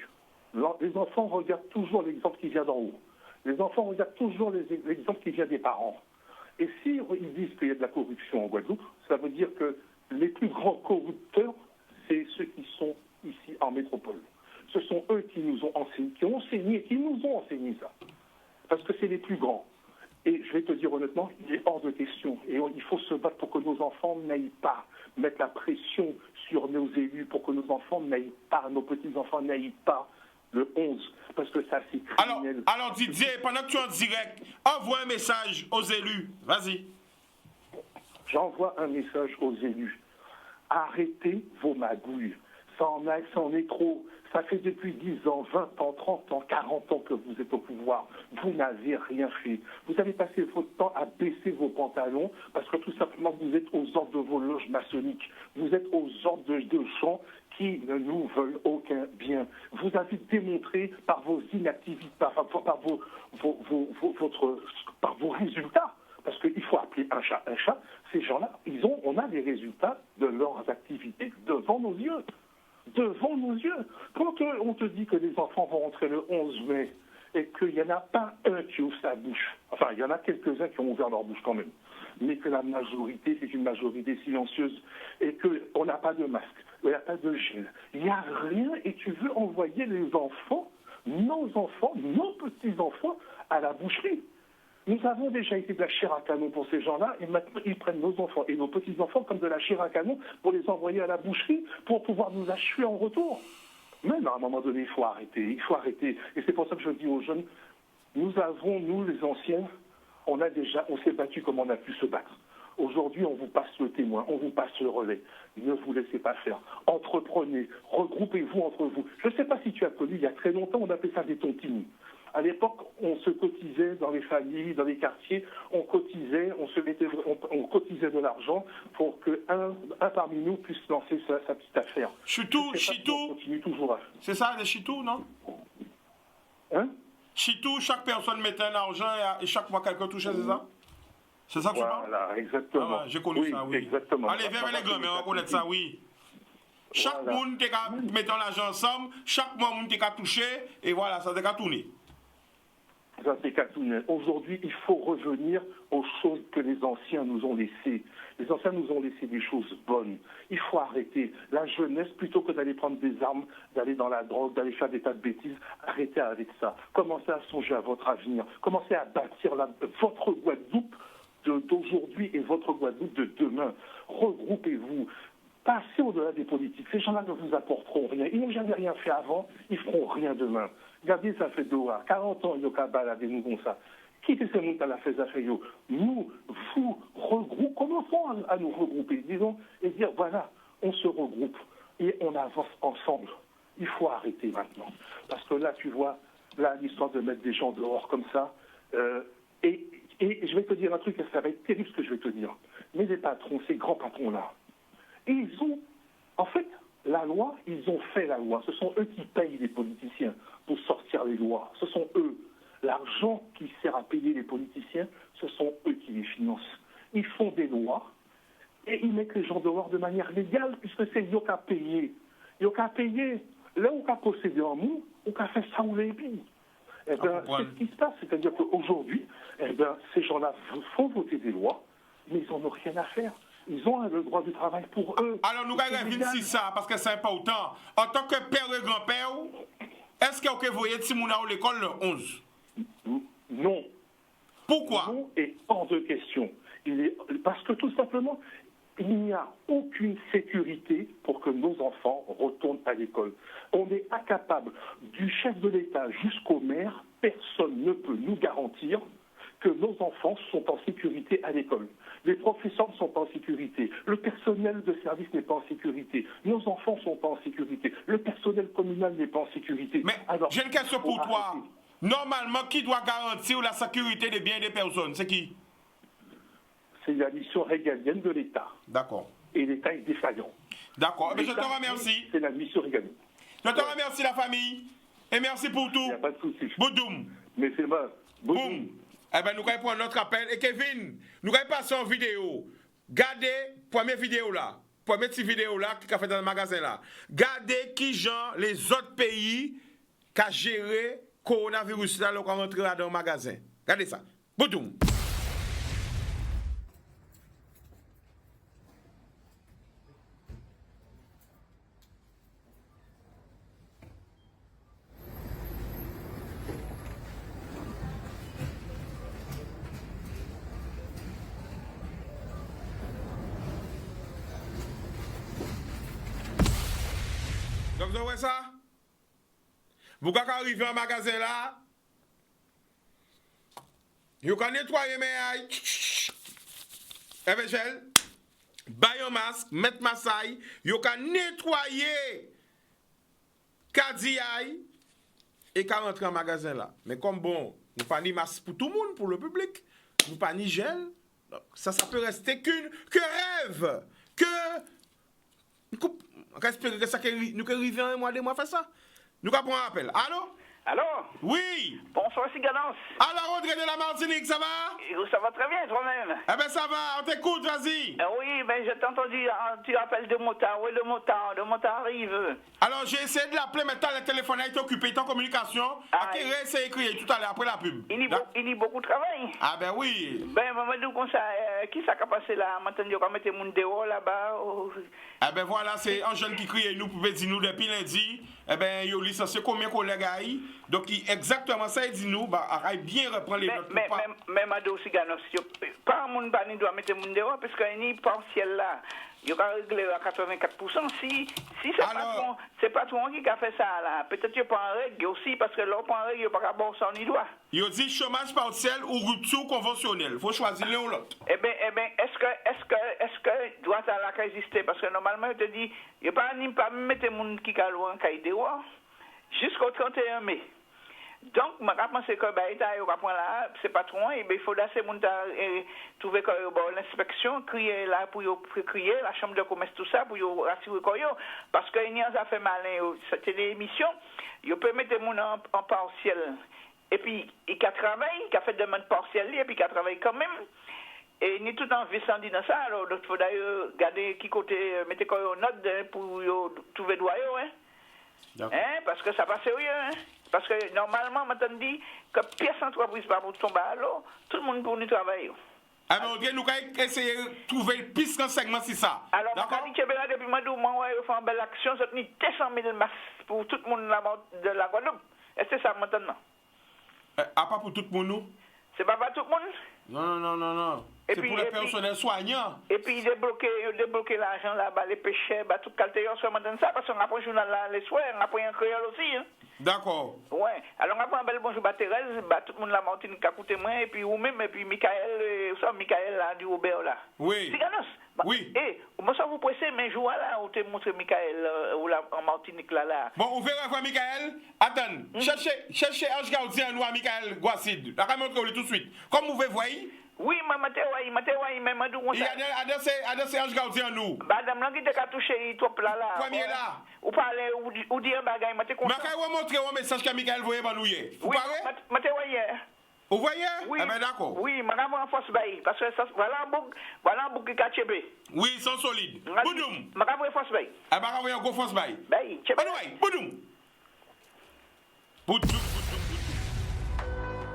G: Les enfants regardent toujours l'exemple qui vient d'en haut. Les enfants regardent toujours l'exemple qui vient des parents. Et si ils disent qu'il y a de la corruption en Guadeloupe, ça veut dire que les plus grands corrupteurs, c'est ceux qui sont ici en métropole. Ce sont eux qui nous ont enseigné, qui nous ont enseigné ça. Parce que c'est les plus grands. Et je vais te dire honnêtement, il est hors de question. Et il faut se battre pour que nos enfants n'aillent pas mettre la pression sur nos élus, pour que nos enfants n'aillent pas, nos petits-enfants n'aillent pas le 11. Parce que ça, c'est criminel.
B: Alors Didier, pendant que tu es en direct, envoie un message aux élus. Vas-y.
G: J'envoie un message aux élus. Arrêtez vos magouilles. Ça en est trop. Ça fait depuis 10 ans, 20 ans, 30 ans, 40 ans que vous êtes au pouvoir. Vous n'avez rien fait. Vous avez passé votre temps à baisser vos pantalons parce que tout simplement vous êtes aux ordres de vos loges maçonniques. Vous êtes aux ordres de gens qui ne nous veulent aucun bien. Vous avez démontré par vos inactivités, par vos résultats. Parce qu'il faut appeler un chat un chat. Ces gens-là, on a les résultats de leurs activités devant nos yeux. Devant nos yeux. Quand on te dit que les enfants vont rentrer le 11 mai et qu'il n'y en a pas un qui ouvre sa bouche. Enfin, il y en a quelques-uns qui ont ouvert leur bouche quand même. Mais que la majorité, c'est une majorité silencieuse et qu'on n'a pas de masque, il n'y a pas de gel, il n'y a rien et tu veux envoyer les enfants, nos petits-enfants, à la boucherie. Nous avons déjà été de la chair à canon pour ces gens-là et maintenant ils prennent nos enfants et nos petits-enfants comme de la chair à canon pour les envoyer à la boucherie pour pouvoir nous achever en retour. Mais non, à un moment donné, il faut arrêter. Et c'est pour ça que je dis aux jeunes, nous, les anciens, on s'est battu comme on a pu se battre. Aujourd'hui, on vous passe le témoin, on vous passe le relais. Ne vous laissez pas faire. Entreprenez, regroupez-vous entre vous. Je ne sais pas si tu as connu, il y a très longtemps, on appelait ça des tontines. À l'époque, on se cotisait dans les familles, dans les quartiers, on cotisait de l'argent pour qu'un parmi nous puisse lancer sa petite affaire.
B: Chitou. C'est ça, les chitou, non?
G: Hein?
B: Chitou, chaque personne mettait un argent et chaque mois quelqu'un touchait, c'est ça? C'est ça que tu parles?
G: Voilà, exactement.
B: J'ai connu ça, oui.
G: Exactement.
B: Allez, viens les gars, mais on va connaître ça, oui. Chaque monde mettant l'argent ensemble, chaque mois, on t'a touché, et voilà, ça t'a tourné.
G: Ça, c'est cartooné. Aujourd'hui, il faut revenir aux choses que les anciens nous ont laissées. Les anciens nous ont laissé des choses bonnes. Il faut arrêter. La jeunesse, plutôt que d'aller prendre des armes, d'aller dans la drogue, d'aller faire des tas de bêtises, arrêtez avec ça. Commencez à songer à votre avenir. Commencez à bâtir votre Guadeloupe d'aujourd'hui et votre Guadeloupe de demain. Regroupez-vous. Passez au-delà des politiques. Ces gens-là ne vous apporteront rien. Ils n'ont jamais rien fait avant, ils ne feront rien demain. Regardez, ça fait 40 ans, ils ont baladé nous comme ça. Qui est ce monde qui a fait ça? Nous, vous, regroupons, commençons à nous regrouper, disons, et dire, voilà, on se regroupe et on avance ensemble. Il faut arrêter maintenant. Parce que là, tu vois, là, l'histoire de mettre des gens dehors comme ça, et je vais te dire un truc, ça va être terrible ce que je vais te dire. Mais les patrons, ces grands patrons-là, ils ont, en fait, la loi, ils ont fait la loi. Ce sont eux qui payent les politiciens pour sortir les lois. Ce sont eux. L'argent qui sert à payer les politiciens, ce sont eux qui les financent. Ils font des lois et ils mettent les gens dehors de manière légale puisque c'est eux qui a payé. Ils ont payé. Là où ils ont possédé en nous, on a fait ça ou les billes. Eh bien, c'est ce qui se passe. C'est-à-dire qu'aujourd'hui, ces gens-là font voter des lois, mais ils n'en ont rien à faire. Ils ont le droit du travail pour eux.
B: Alors, nous allons revenir sur ça, parce que c'est important. En tant que père et grand-père, est-ce que vous voyez Timouna à l'école le 11?
G: Non.
B: Pourquoi?
G: Non, et hors de question. Parce que tout simplement, il n'y a aucune sécurité pour que nos enfants retournent à l'école. On est incapable, du chef de l'État jusqu'au maire, personne ne peut nous garantir que nos enfants sont en sécurité à l'école. Les professeurs ne sont pas en sécurité. Le personnel de service n'est pas en sécurité. Nos enfants ne sont pas en sécurité. Le personnel communal n'est pas en sécurité.
B: Mais j'ai une question pour toi. Normalement, qui doit garantir la sécurité des biens des personnes? C'est qui?
G: C'est la mission régalienne de l'État.
B: D'accord.
G: Et l'État est défaillant.
B: D'accord. Mais je te remercie.
G: C'est la mission régalienne.
B: Je te remercie, la famille. Et merci pour tout.
G: Il n'y a pas de souci.
B: Boudoum.
G: Mais c'est moi.
B: Boum. Eh bien, nous allons prendre notre appel. Et Kevin, nous allons passer en vidéo. Gardez première vidéo là. Première petite vidéo là qui a fait dans le magasin là. Gardez qui genre les autres pays qui ont géré le coronavirus là, qui ont rentré là dans le magasin. Regardez ça. Boudoum. Donc, vous voyez ça? Vous pouvez arriver en magasin là, vous pouvez nettoyer mes aïe, avec gel, bailler un masque, mettre massaille, vous pouvez nettoyer kadi aïe et quand rentrer en magasin là. Mais comme bon, nous pas ni masque pour tout le monde, pour le public, nous pas ni gel, donc ça peut rester que rêve, que on espère que ça nous arrive un mois, 2 mois faire ça. Nous allons prendre un appel. Allô?
H: Alors?
B: Oui.
H: Bonsoir, Siganos.
B: Alors, André de la Martinique, ça va?
H: Ça va très bien, toi-même.
B: Eh ben, ça va, on t'écoute, vas-y.
H: Oui, mais j'ai entendu, tu appelles de motard. Oui, le motard arrive.
B: Alors, j'ai essayé de l'appeler, mais le téléphone a été occupé, il est en communication. Ok, c'est écrit tout à l'heure, après la pub.
H: Il y a beaucoup de travail.
B: Ah ben oui.
H: Ben, maman, comme ça, qui ça a passé là? Maintenant, il y a mettre mon dehors là-bas.
B: Eh ben voilà, c'est un jeune qui crie nous pour dire nous depuis lundi. Eh ben, il y a licencié combien de collègues à y? Donc, exactement ça, il dit nous, bah, arrête bien reprendre les notes.
H: Mais Mado Siganos, pas un monde qui doit mettre mon dehors, parce qu'il y a une partielle là. Il va régler à 84%. Si c'est pas toi qui a fait ça là, peut-être qu'il n'y a pas en règle aussi, parce que là, pas en règle, il n'y a pas qu'à bon ça, on y doit.
B: Il dit chômage partiel ou rupture conventionnelle. Il faut choisir l'un ou l'autre.
H: Eh bien, est-ce que doit ça là exister? Parce que normalement, il te dit, il n'y a pas mettre mon qui a loin, qui a dehors, jusqu'au 31 mai. Donc, je pense que c'est patron, et il faut trouver l'inspection, crier là pour crier, la chambre de commerce, tout ça, pour rassurer parce que il y a fait malin, c'était des émissions, il peut mettre les gens en partiel. Et puis, il a travaillé, il a fait demande partielle, et puis il a travaillé quand même. Et il est tout en vissant dans ça, alors il faut d'ailleurs regarder qui côté, mettre une note pour trouver droit, parce que ça va sérieux, Parce que normalement, on dit que pièce entreprise pas pour tomber à l'eau, tout le monde pour nous travailler.
B: Ah mais nous allons essayer de trouver le piste renseignement sur ça.
H: Alors, on dit que depuis Madou, moi, je fais une belle action, ça tenir 200 000 masses pour tout le monde de la Guadeloupe. Est-ce que c'est ça maintenant?
B: Pas pour tout le monde, nous?
H: C'est pas pour tout le monde?
B: Non. C'est pour les personnels soignants.
H: Et puis, débloquer l'argent là-bas, les péchés, tout qualité, on se demande ça, parce qu'on apprend le journal là, les soirs, on apprend un créole aussi.
B: D'accord.
H: Ouais. Alors, on apprend un bel bonjour, Thérèse, tout le monde la Martinique a coûté moins, et puis vous-même, et puis Michael là, du Robert là.
B: Oui.
H: Siganos.
B: Oui.
H: Moi, ça vous pressez, mais je vois là, où tu montré Michael, en Martinique là.
B: Bon, vous verrez voir Michael. Attends, cherchez Ange Gardien nous à Michael Guassid. La caméra montre tout de suite. Comme vous voyez.
H: Oui, mais Madou,
B: il y a des Ange Gardien nous.
H: Madame, là, qui t'a touché, il top là.
B: Premier là.
H: Ou parler, ou dire bagay,
B: mais je vais vous montrer un message que Michael voyait dans nous. Vous parlez? Vous voyez?
H: Oui.
B: Eh ben d'accord.
H: Oui, madame en force bail. Parce que ça, voilà un bouc qui a tchébé.
B: Oui, ils sont solides. Boudoum.
H: Madame en force bail.
B: Eh ben, on va force bail.
H: Bail, tchébé.
B: Boudoum.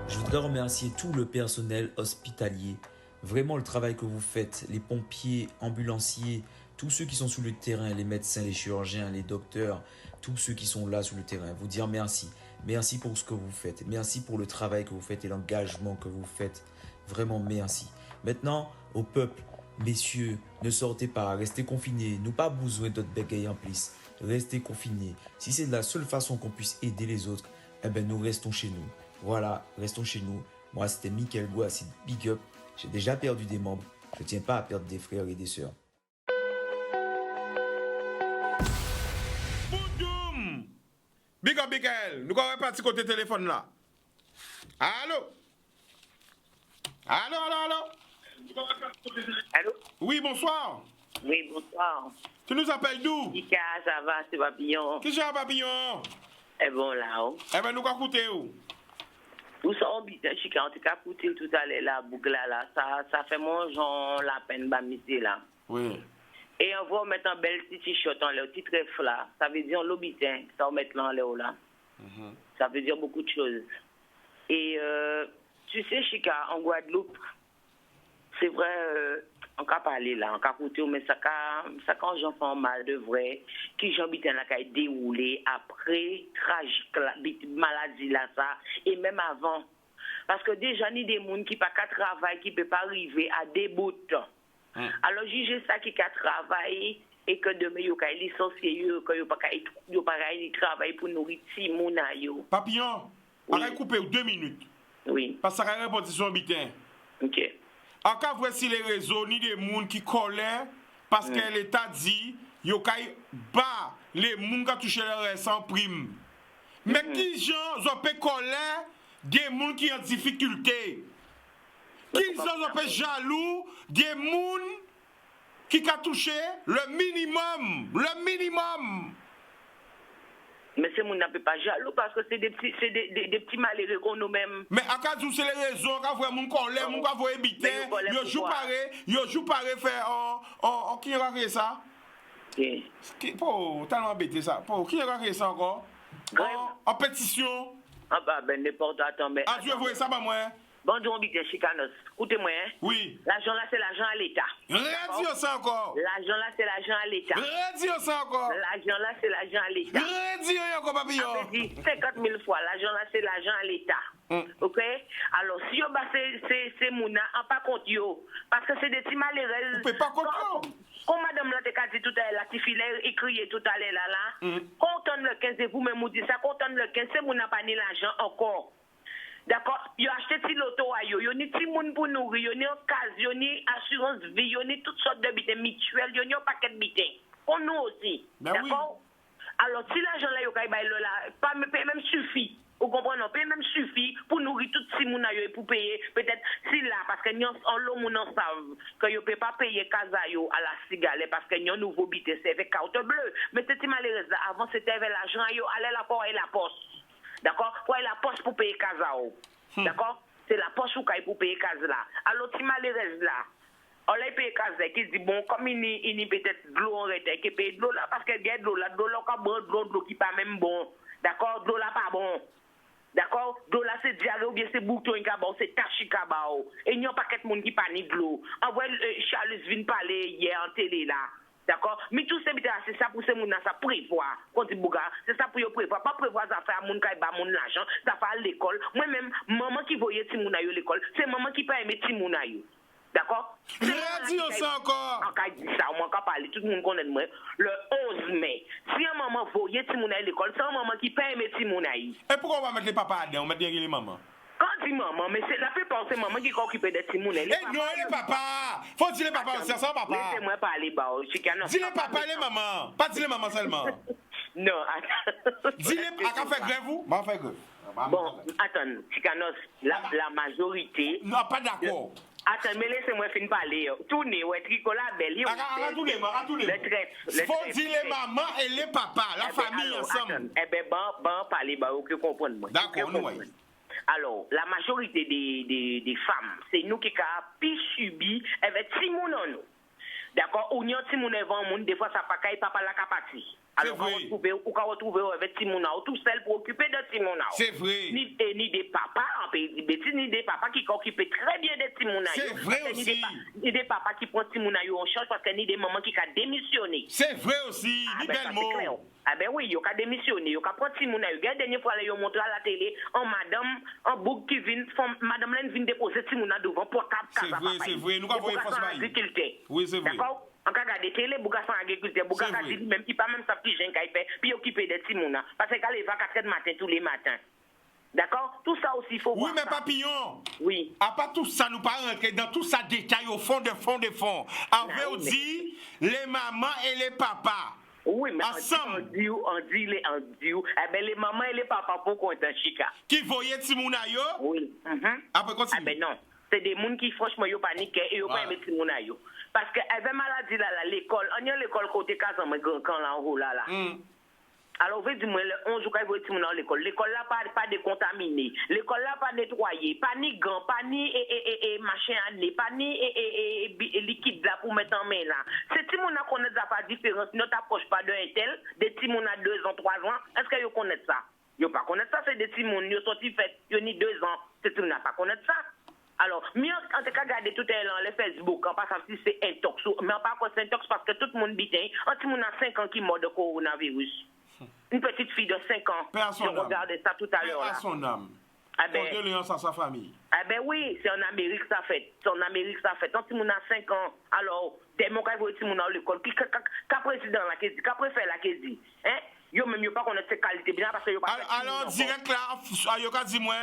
I: Je voudrais remercier tout le personnel hospitalier. Vraiment le travail que vous faites, les pompiers, ambulanciers, tous ceux qui sont sur le terrain, les médecins, les chirurgiens, les docteurs, tous ceux qui sont là sur le terrain. Vous dire merci. Merci pour ce que vous faites. Merci pour le travail que vous faites et l'engagement que vous faites. Vraiment merci. Maintenant, au peuple, messieurs, ne sortez pas, restez confinés. Nous pas besoin d'autres bégayes en plus. Restez confinés. Si c'est de la seule façon qu'on puisse aider les autres, eh ben nous restons chez nous. Voilà, restons chez nous. Moi, c'était Michael Guassid, big up. J'ai déjà perdu des membres. Je ne tiens pas à perdre des frères et des sœurs.
B: Boudoum! Big up, Michael. Nous allons partir côté téléphone là. Allô?
J: Allô?
B: Oui, bonsoir.
J: Oui, bonsoir.
B: Tu nous appelles d'où?
J: Ika, ça va, c'est Papillon.
B: Qui c'est Papillon?
J: Eh bon, là-haut.
B: Eh ben, nous allons écouter où?
J: Où sont les Chica? On t'a écouté tout à l'heure, la boucle là. Ça fait mon genre la peine, bamité là.
B: Oui.
J: Et on va mettre un bel petit t-shirt en l'air, petit trèfle là. Ça veut dire l'obitin, ça va mettre là en l'air là. Ça veut dire beaucoup de choses. Et tu sais, Chica, en Guadeloupe, c'est vrai, on peut parler là, on peut écouter, mais ça quand j'en fais mal de vrai, qui j'en bitin là, qui a déroulé après, tragique, la maladie là, ça, et même avant. Parce que déjà, il y a des gens qui ne peuvent pas travailler, qui ne peuvent pas arriver à des bouts. Alors, juger ça qui a travaillé et que demain, il y a licencié, qu'il n'y a pas de travail pour nourrir les gens.
B: Papillon, on va couper 2 minutes.
J: Oui.
B: Parce que ça va répondre sur un bitin.
J: Ok.
B: En cas voici les réseaux, ni des gens qui colèrent, parce que l'État dit, il y a bas les gens qui ont touché leur sans prime. Mais qui gens ont fait colère des gens qui ont difficulté? Qui ont fait jaloux des gens qui ont touché le minimum? Le minimum.
J: Mais c'est mon n'a pas jaloux parce que c'est des petits malheureux qu'on nous-mêmes.
B: Mais à cas où c'est les raisons, quand vous mon colère, mon quand vous habitez, yo joue pareil faire en qui a créé ça? Qui pour tellement embêté ça. Pour qui a créé ça encore? En pétition.
J: Ah bah ben n'importe attends mais.
B: Ah tu vois ça pas moi?
J: Bonjour, Bité Chicanos. Écoutez-moi.
B: Oui.
J: L'argent là, c'est l'argent à l'État.
B: Redis ça encore.
J: L'argent là, c'est l'argent à l'État.
B: Redis ça encore.
J: L'argent là, c'est l'argent à l'État.
B: Redis encore, papillon.
J: 50 000 fois. L'argent là, c'est l'argent à l'État. OK? Alors, si on bat ces mouna, on pas compte yo. Parce que c'est des petits malheureux.
B: On peut pas compter yo.
J: Comme madame là, te dit tout à l'heure, la petite fille, elle criait tout à l'heure là. Quand on le 15, et vous-même vous dites ça, quand on le 15, c'est mouna pas ni l'argent encore. D'accord? Yo acheté ti loto a yo ni ti moun pour nourrir, yo ni occasion, ni assurance vie, yo ni toutes sortes de bites mutuelles, yo ni un paquet de bites. On nous aussi. D'accord? Alors si l'argent là yo kay bay là, pas même suffit. Vous comprenez? Paye même suffit pour nourrir tout si moun a yo et pour payer peut-être si là parce que en l'eau moun en savent que yo peut pas payer casa yo à la cigale parce que yon nouveau bite c'est avec carte bleue. Mais c'est malheureux là avant c'était avec l'argent yo aller la porte et la poste. D'accord? Pour la poste pour payer casa. D'accord? C'est la poste pour payer casa là. Alors, si malheureuse là, on l'a payé casa qui dit bon, comme il peut-être de l'eau en retard, qui paye de l'eau là, parce qu'il y a de l'eau là, de l'eau qui pas même bon. D'accord? De l'eau là pas bon. D'accord? De l'eau là c'est diarrhée ou bien c'est bouton qui bon, c'est tachi kabao. Et il n'y a pas de monde qui panique de l'eau. En vrai, Charles vient parler hier en télé là. D'accord? Mais tout c'est ça pour ces gens ça prévoir. Quand tu bouga, c'est ça pour prévoir. Pas prévoir ça faire moun kay ba moun l'argent, ça faire à l'école. Moi même maman qui voyait ti moun ayo l'école, c'est maman qui pas aimer ti moun ayo. D'accord?
B: Dis ça encore.
J: En cas dit ça, on m'a parler, tout le monde connaît moi. Le 11 mai, si un maman voyait ti moun ayo l'école, c'est un maman qui pas aimer ti moun ayo.
B: Et pourquoi on va mettre les papas dedans, on met derrière les mamans?
J: Quand dit maman, mais c'est la plupart c'est maman qui s'occupe des petits mounets.
B: Eh non, les papas. Faut dire les papas aussi, ça papa.
J: Laissez-moi parler bah,
B: dis les papas et les mamans, pas dire les mamans seulement.
J: Non, attends.
B: Dis les à faire grève vous? Bah faire grève.
J: Bon, attends, Chicanos, la majorité.
B: Non, pas d'accord.
J: Attends, mais laissez-moi finir parler. Tournez, ouais, Tricola Belle.
B: À tous les faut dire les mamans et les papas, la famille ensemble.
J: Eh ben, bon, parler bah, que comprendre moi.
B: D'accord, nous
J: alors, la majorité des femmes, c'est nous qui avons pu subir avec Timoun en nous. D'accord? Ou n'y a Timoun avant moun, des fois ça pas qu'à papa la capacité. Alors, on va retrouver avec Timoun tout seul pour occuper de Timoun.
B: C'est vrai.
J: Ni des papas, en pays de bêtises, ni des papas qui occupent très bien de Timoun.
B: C'est vrai aussi.
J: Ni des papas qui prennent Timoun en charge parce que ni des mamans qui ont démissionné.
B: C'est vrai aussi. Ni bel mot.
J: Ah ben oui, il a démissionné, il a pris Timoun. La dernière fois, il a montré à la télé, en bouc qui vient, madame Len vient déposer Timoun devant portable.
B: C'est vrai, nous avons une force
J: agriculteur.
B: Oui, c'est vrai.
J: D'accord? En cas de télé, Bouga sans agriculteur, Bouga dit même qui pas même ça qui gêne qu'il fait, puis occupé des Timouna. Parce qu'elle va à 4 h du matin tous les matins. D'accord? Tout ça aussi, il faut voir.
B: Oui, mais papillon.
J: Oui.
B: À part tout ça, nous pas rentrer dans tout ça détail au fond de fond. On veut dire les mamans et les papas.
J: Oui, mais
B: ensemble.
J: On dit, eh ben les mamans et les papas pour qu'on est chica.
B: Qui voyaient Timouna yo?
J: Oui.
B: Après, continue.
J: Eh ben non. C'est des gens qui, franchement, ils paniquent et ils pas aimé Timouna yo. Parce que avait maladie là, l'école, on y a l'école côté Kazan, mais quand là, en haut là. Alors, vous dites, le 11 jours, quand vous êtes dans l'école, l'école là, pas décontaminée, l'école là, pas nettoyée, pas ni gants, pas ni machin à nez, pas ni liquide là pour mettre en main là. C'est Timon a connaît ça pas différence, ne t'approche pas d'un tel, des Timon à 2 ans, 3 ans, est-ce que vous connaissez ça? Vous pas connaître ça, c'est des Timon, ils sont fait, ils ont 2 ans, c'est Timon n'a pas connaître ça. Alors, mieux en tout cas, regardez tout à l'heure les Facebook, en passant si c'est intox, mais pas quoi c'est intox parce que tout le monde bite, un petit monde a 5 ans qui meurt de coronavirus. Une petite fille de 5 ans. Je regardais ça tout à l'heure.
B: À son âme.
G: Condoléances à sa famille.
J: Ah ben oui, c'est en Amérique ça fait. C'est en Amérique ça fait. Tant que mon a 5 ans, alors, dès mon cas, il faut à l'école. Qui président la qui dit, qui préfère la qui dit. Hein? Yo même yo pas connaître ses qualités bien parce que yo pas.
B: Alors direct là, yo ka di moi,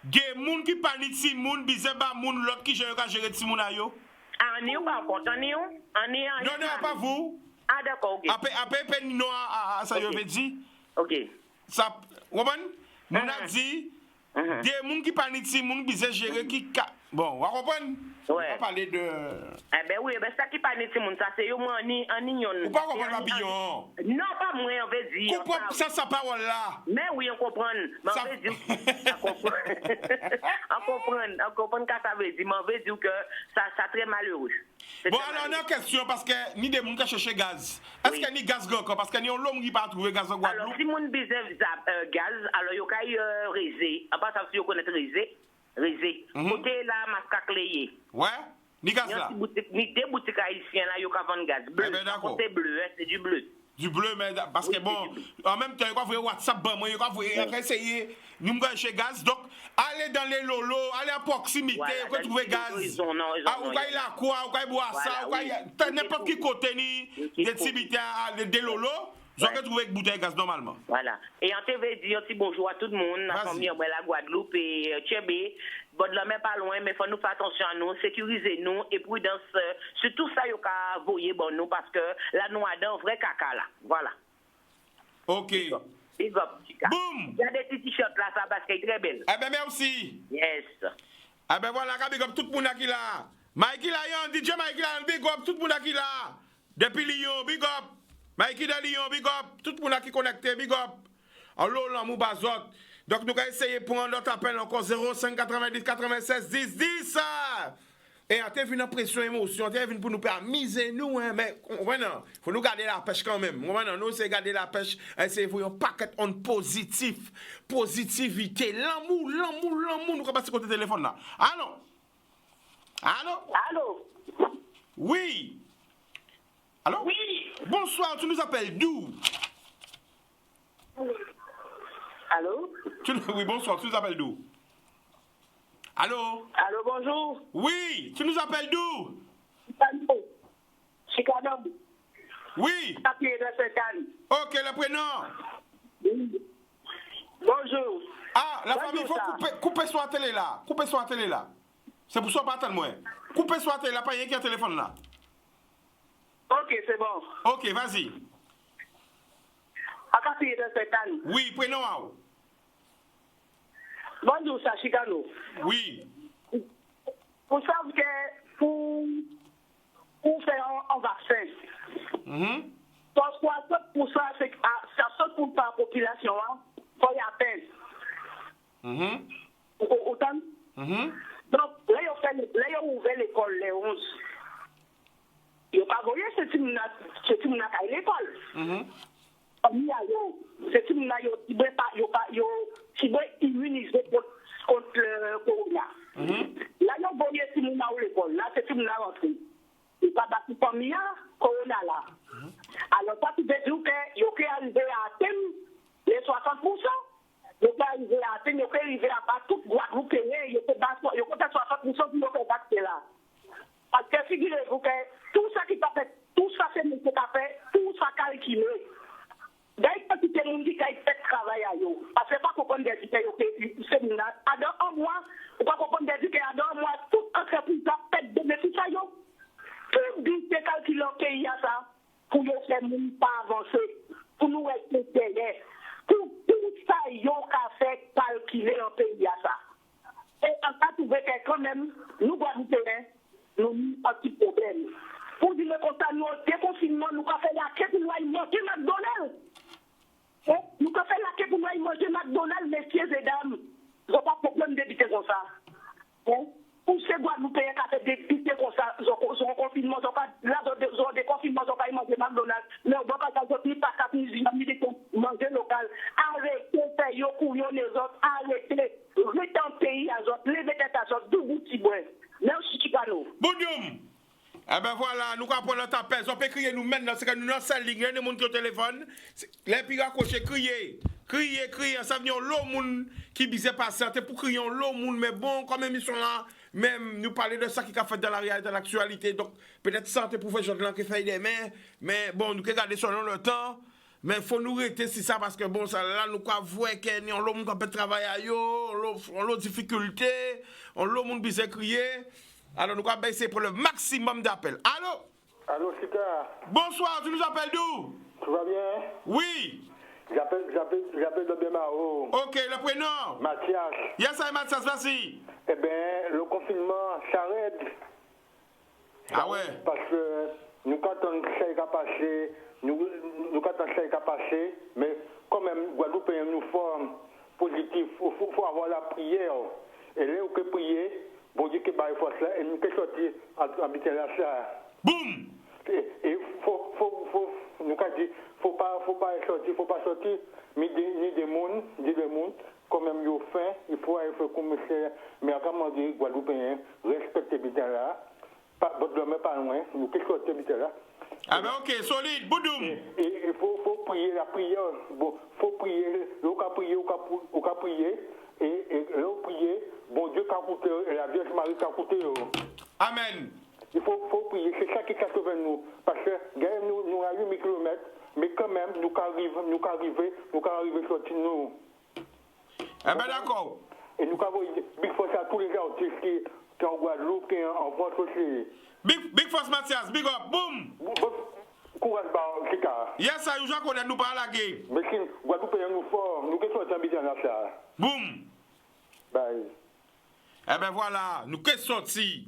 B: des moun qui panique si moun bizé ba moun l'autre qui gérer ti moun yo.
J: Ah, on est pas content, on est.
B: Non, pas vous.
J: Ah d'accord, OK.
B: Après non ça yo veut dire.
J: OK.
B: Ça woman, nous a dit des moun qui panique si moun bizé gérer qui Bon, on va comprendre. On va parler de...
J: Eh ben oui, ben ça qui parle de Timon, ça c'est yo moi en ignon.
B: Vous pas comprendre papillon?
J: Non, pas moi, on veut dire.
B: Comprends ça sa parole là.
J: Mais oui, on comprend. Mais on veut dire... On comprend que ça veut dire. Mais on veut dire que ça très malheureux.
B: Bon, alors, on a une question parce que ni des gens qui cherchent gaz. Est-ce qu'il y a ni gaz encore? Parce qu'il y a l'homme qui pas trouvé gaz en Guadeloupe.
J: Alors, si mon besoin gaz, alors il y a réseau. En passant, si vous connaissez réseau. Côté là, masque clé.
B: Ouais? Ni gaz là?
J: Ni des boutiques haïtiennes là, il y a vendre gaz. Bleu.
B: Eh ben d'accord.
J: C'est bleu, c'est du bleu.
B: Du bleu, mais parce que bon, en même temps, il y a WhatsApp, il y a essayer, nous allons chez gaz, donc allez dans les lolos, allez à proximité, vous pouvez trouver gaz. Vous allez la quoi, vous allez boire ça, vous allez n'importe qui côté ni des activités, des lolos, vous allez trouver une bouteille de gaz normalement.
J: Voilà. Et on te veut dire un petit bonjour à tout le monde, la famille la Guadeloupe et Tchébé. Bon, de la main pas loin, mais il faut nous faire attention à nous, sécuriser nous et prudence. Surtout ça, il y a voyer bon nous parce que là, nous avons un vrai caca là. Voilà.
B: Ok.
J: Big up, chica.
B: Boum!
J: Il y a des petits t-shirts là, ça parce qu'elle est très belle.
B: Eh ben merci.
J: Yes.
B: Eh ben voilà, big up tout le monde qui là. Mikey Lyon, DJ Mikey Lyon, big up tout le monde qui là. Depuis Lyon, big up. Mikey de Lyon, big up. Tout le monde qui est connecté, big up. Alors là, mou bazot. Donc nous allons essayer de prendre notre appel encore 05 90 96 10 10. Et on a vu une pression émotion, on a vu pour nous permiser nous, hein, mais il faut nous garder la pêche quand même. Nous, c'est garder la pêche, c'est vous un paquet en positif, positivité, l'amour, nous allons passer côté téléphone là. Allô? Oui. Allô?
E: Oui.
B: Bonsoir, tu nous appelles d'où?
E: Allô?
B: Oui, bonsoir, tu nous appelles d'où? Allô?
E: Allô, bonjour.
B: Oui, tu nous appelles d'où?
E: Chicago.
B: Oui.
E: Papier de Sainte-Anne.
B: Ok, le prénom.
E: Bonjour.
B: Ah, la famille, il faut couper sur la télé là. Couper sur la télé là. C'est pour ça pas tellement. Couper sur la télé là, pas rien qui a un téléphone là.
E: Ok, c'est bon.
B: Ok, vas-y.
E: À Papier de Sainte-Anne.
B: Oui, prénom à où?
E: Bonjour, ça, Chicago.
B: Oui.
E: Vous savez que pour faire un vaccin, 60% c'est ça 60% par population, il faut y appel. Autant. Donc, là, ils ont ouvert l'école les 11. Ils n'ont pas voulu ce type à l'école. C'est type qui doit immuniser contre le corona. Là, ils ont voulu ce type à l'école. Là, c'est type à rentrer. Il n'y a pas battu comme il y a corona là. Alors, ça, tu veux dire qu'ils ont arrivé à atteindre les 60%. Ils ont arrivé à atteindre, ils ont arrivé à battre toute Guadeloupe. Ils ont compté 60% pour nous faire battre là. Parce que figurez-vous que tout ça qui t'a fait, tout ça c'est nous qui t'a fait, tout ça calculé. D'ailleurs, quand tu te dis qu'il y a fait travail à eux, parce que pas comprendre des idées, c'est nous là. Dans un mois, ou pas comprendre des idées, dans un mois, toute entreprise a fait bénéfice à eux. Tout dit que calculer au pays à ça, pour nous faire pas avancer, pour nous rester derrière. Tout ça, ils ont fait calculer au pays à ça. Et en cas de trouver que quand même, nous avons terrain. Nous avons un petit problème. Pour dire que nous avons déconfinement, nous avons fait la quête pour nous manger McDonald's. Nous avons fait la quête pour nous manger McDonald's, messieurs et dames. Nous n'avons pas de problème d'éviter comme ça. Pour ces Guadeloupéens qui ont fait d'éviter comme ça, ils ont confinement, ils ont des confinements, ils ont manger McDonald's. Mais on ne va pas manger local. Arrêtez, payer, couillons les autres, arrêtez. Mettez en pays à autres, levez tête à autres, tout bout de merci, Chicano.
B: Bonjour. Eh ben voilà, nous allons prendre notre appel. On peut crier nous maintenant, c'est que nous sommes dans la ligne, il y a des gens qui ont le téléphone. Les pigs à cocher, crier. Ça veut dire l'autre monde qui bisait pas ça. C'est pour crier l'autre monde, mais bon, quand même, ils sont là. Même nous parler de ça qui a fait dans la réalité, dans l'actualité. Donc, peut-être santé pour faire gens qui fait des mains. Mais bon, nous regardons sur le temps. Mais il faut nous arrêter si ça, parce que bon, ça là, nous voyons qu'il y a l'homme qui peut travailler à eux, on a difficulté, on a l'homme qui crier. Alors nous allons essayer pour le maximum d'appels. Allô?
F: Allô, Chika.
B: Bonsoir, tu nous appelles d'où?
F: Tout va bien?
B: Oui.
F: J'appelle de Bémao.
B: Ok, le prénom?
F: Mathias.
B: Yes, I Mathias, vas-y.
F: Eh bien, le confinement aide.
B: Ah ouais.
F: Parce que nous attendons que ça passer, nous attendons que ça passer, mais quand même, Guadeloupe est une forme positive. Il faut avoir la prière. Et là, on peut prier, bon Dieu qui va force là, et nous peut sortir habiter là ça.
B: Boum!
F: Et nous avons dit, faut pas sortir, ni des mondes, quand même, il y a faim, il faut commissaire, mais comment dire, Guadeloupéen, respecter bien là, pas loin, nous qu'est-ce que sortir là.
B: Ah ben ok, solide, boudoum!
F: Et il faut prier la prière, bon, faut prier, on peut prier, et là, prier, bon Dieu qu'a coûté, et la Vierge Marie qu'a coûté.
B: Amen.
F: Il faut prier, c'est ça qui a sauvé nous. Parce que nous avons 8 km, mais quand même, nous arriver à sortir nous.
B: Eh bien d'accord.
F: Et nous avons big force à tous les artistes qui sont en Guadeloupe, qui sont en France aussi.
B: Big force Mathias, big up, boum!
F: Courage, Kika.
B: Yes, ça, je connais nous par la game.
F: Mais si Guadeloupe est nous fort, nous qui sommes bien dans ça.
B: Boum!
F: Bye.
B: Eh ben voilà, nous qui sorti,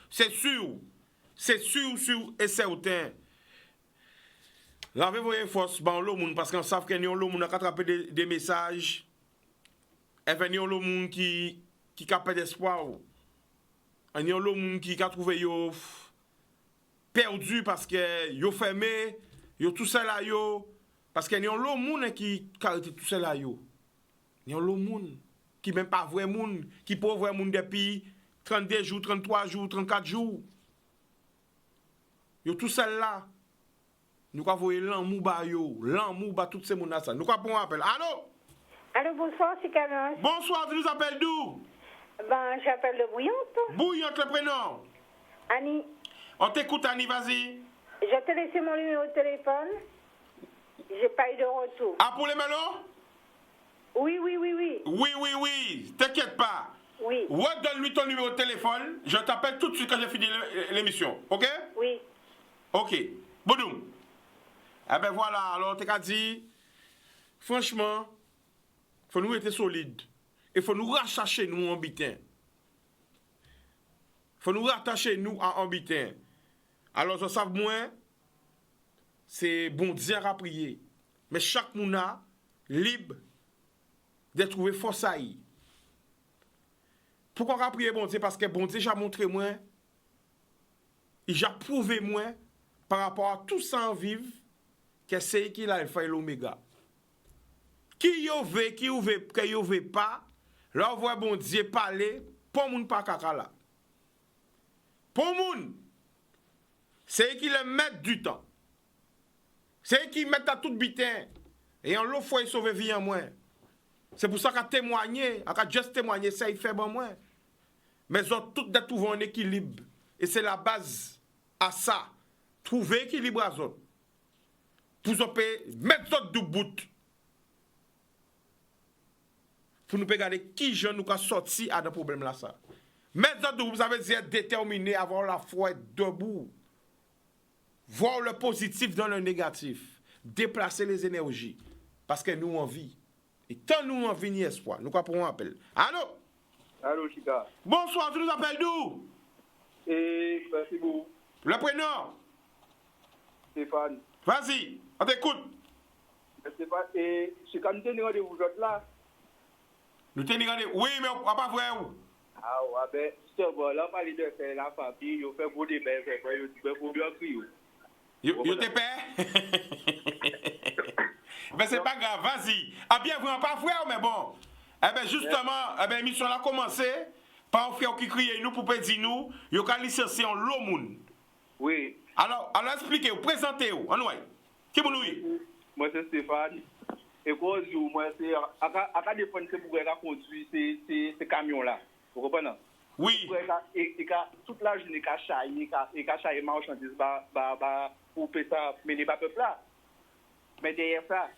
B: c'est sûr et certain. Lavez vos forces dans le monde parce qu'on sait qu'il y a le monde qui a attrapé des messages. Et il y a le monde qui a perdu d'espoir. Il y a le monde qui a trouvé perdu parce que yo fermé, yo tout ça là yo parce qu'il y a le monde qui a arrêté tout ça là yo. Il y a le monde qui même pas vrai monde, qui peut vrai monde depuis 32 jours, 33 jours, 34 jours. Yo tout ça là. Nous avons vu l'amour tout ces monde là ça. Nous avons un appel. Allô?
K: Allô, bonsoir, c'est Canon.
B: Bonsoir, tu nous appelles d'où?
K: Ben, j'appelle de Bouillante.
B: Bouillante le prénom.
K: Annie.
B: On t'écoute Annie, vas-y.
K: Je t'ai laissé mon numéro de téléphone. J'ai pas eu de retour.
B: Ah, pour les melons?
K: Oui.
B: Oui. T'inquiète pas.
K: Oui.
B: Donne-lui ton numéro de téléphone. Je t'appelle tout de suite quand j'ai fini l'émission. OK?
K: Oui.
B: OK. Boudou. Eh ben voilà, alors t'as dit, franchement, faut nous être solides. Il faut nous rattacher nous en bitin. Faut nous rattacher nous en bitin. Alors, je sais moins, c'est bon Dieu à prier. Mais chaque mouna libre de trouver force à y. Pourquoi on prier bon Dieu? Parce que bon Dieu j'ai montré moi, il a prouvé moi par rapport à tout ça en vivre que c'est qu'il a fait l'oméga. Qui y veut, qui y veut pas, là on voit bon Dieu parler, pour moun pas kaka là. Pour moun, c'est qu'il le met du temps. C'est qu'il met à tout bitin. Et en l'autre fois, il sauve vie en moi. C'est pour ça qu'à témoigner, à juste témoigner, ça il fait bon moi. Mais ils ont tout de trouver un équilibre. Et c'est la base à ça. Trouver équilibre à eux. Pour mettre ça du bout. Pour nous regarder qui je nous a sorti à des problèmes là ça. Mettre ça du bout, vous avez dit être déterminé, avoir la foi debout. Voir le positif dans le négatif. Déplacer les énergies. Parce que nous en vie. Et tant nous en vie ni espoir. Nous pourrons appeler. Allô?
L: Allô, Chica.
B: Bonsoir, tu nous appelles d'où?
L: Et c'est vous.
B: Le prénom?
L: Stéphane.
B: Vas-y, on t'écoute.
L: Stéphane, et Chica, nous tenons rendez-vous autres là?
B: Nous tenons rendez-vous? Oui, mais on va pas vrai où?
L: Ah ouais, ben, c'est bon, là, on parle de faire la famille, on fait beau débat, on fait beau bien crier.
B: Yo te paie? Ben c'est pas grave, vas-y. Ah bien, vraiment pas frère, mais bon. Eh ben justement, eh ben l'émission a commencé par un frère qui crie nous pour dire nous, yo ka licencié en l'eau moun.
L: Oui.
B: Alors expliquez-vous, présentez-vous. En ouais. Qui vous nous?
L: Moi c'est Stéphane. Et cause moi c'est à défendre c'est pour conduire ces camions là. Vous comprenez?
B: Oui.
L: Et toute la journée qu'a chaillé marchandise pour payer ça mener pas peuple là. Mais derrière ça,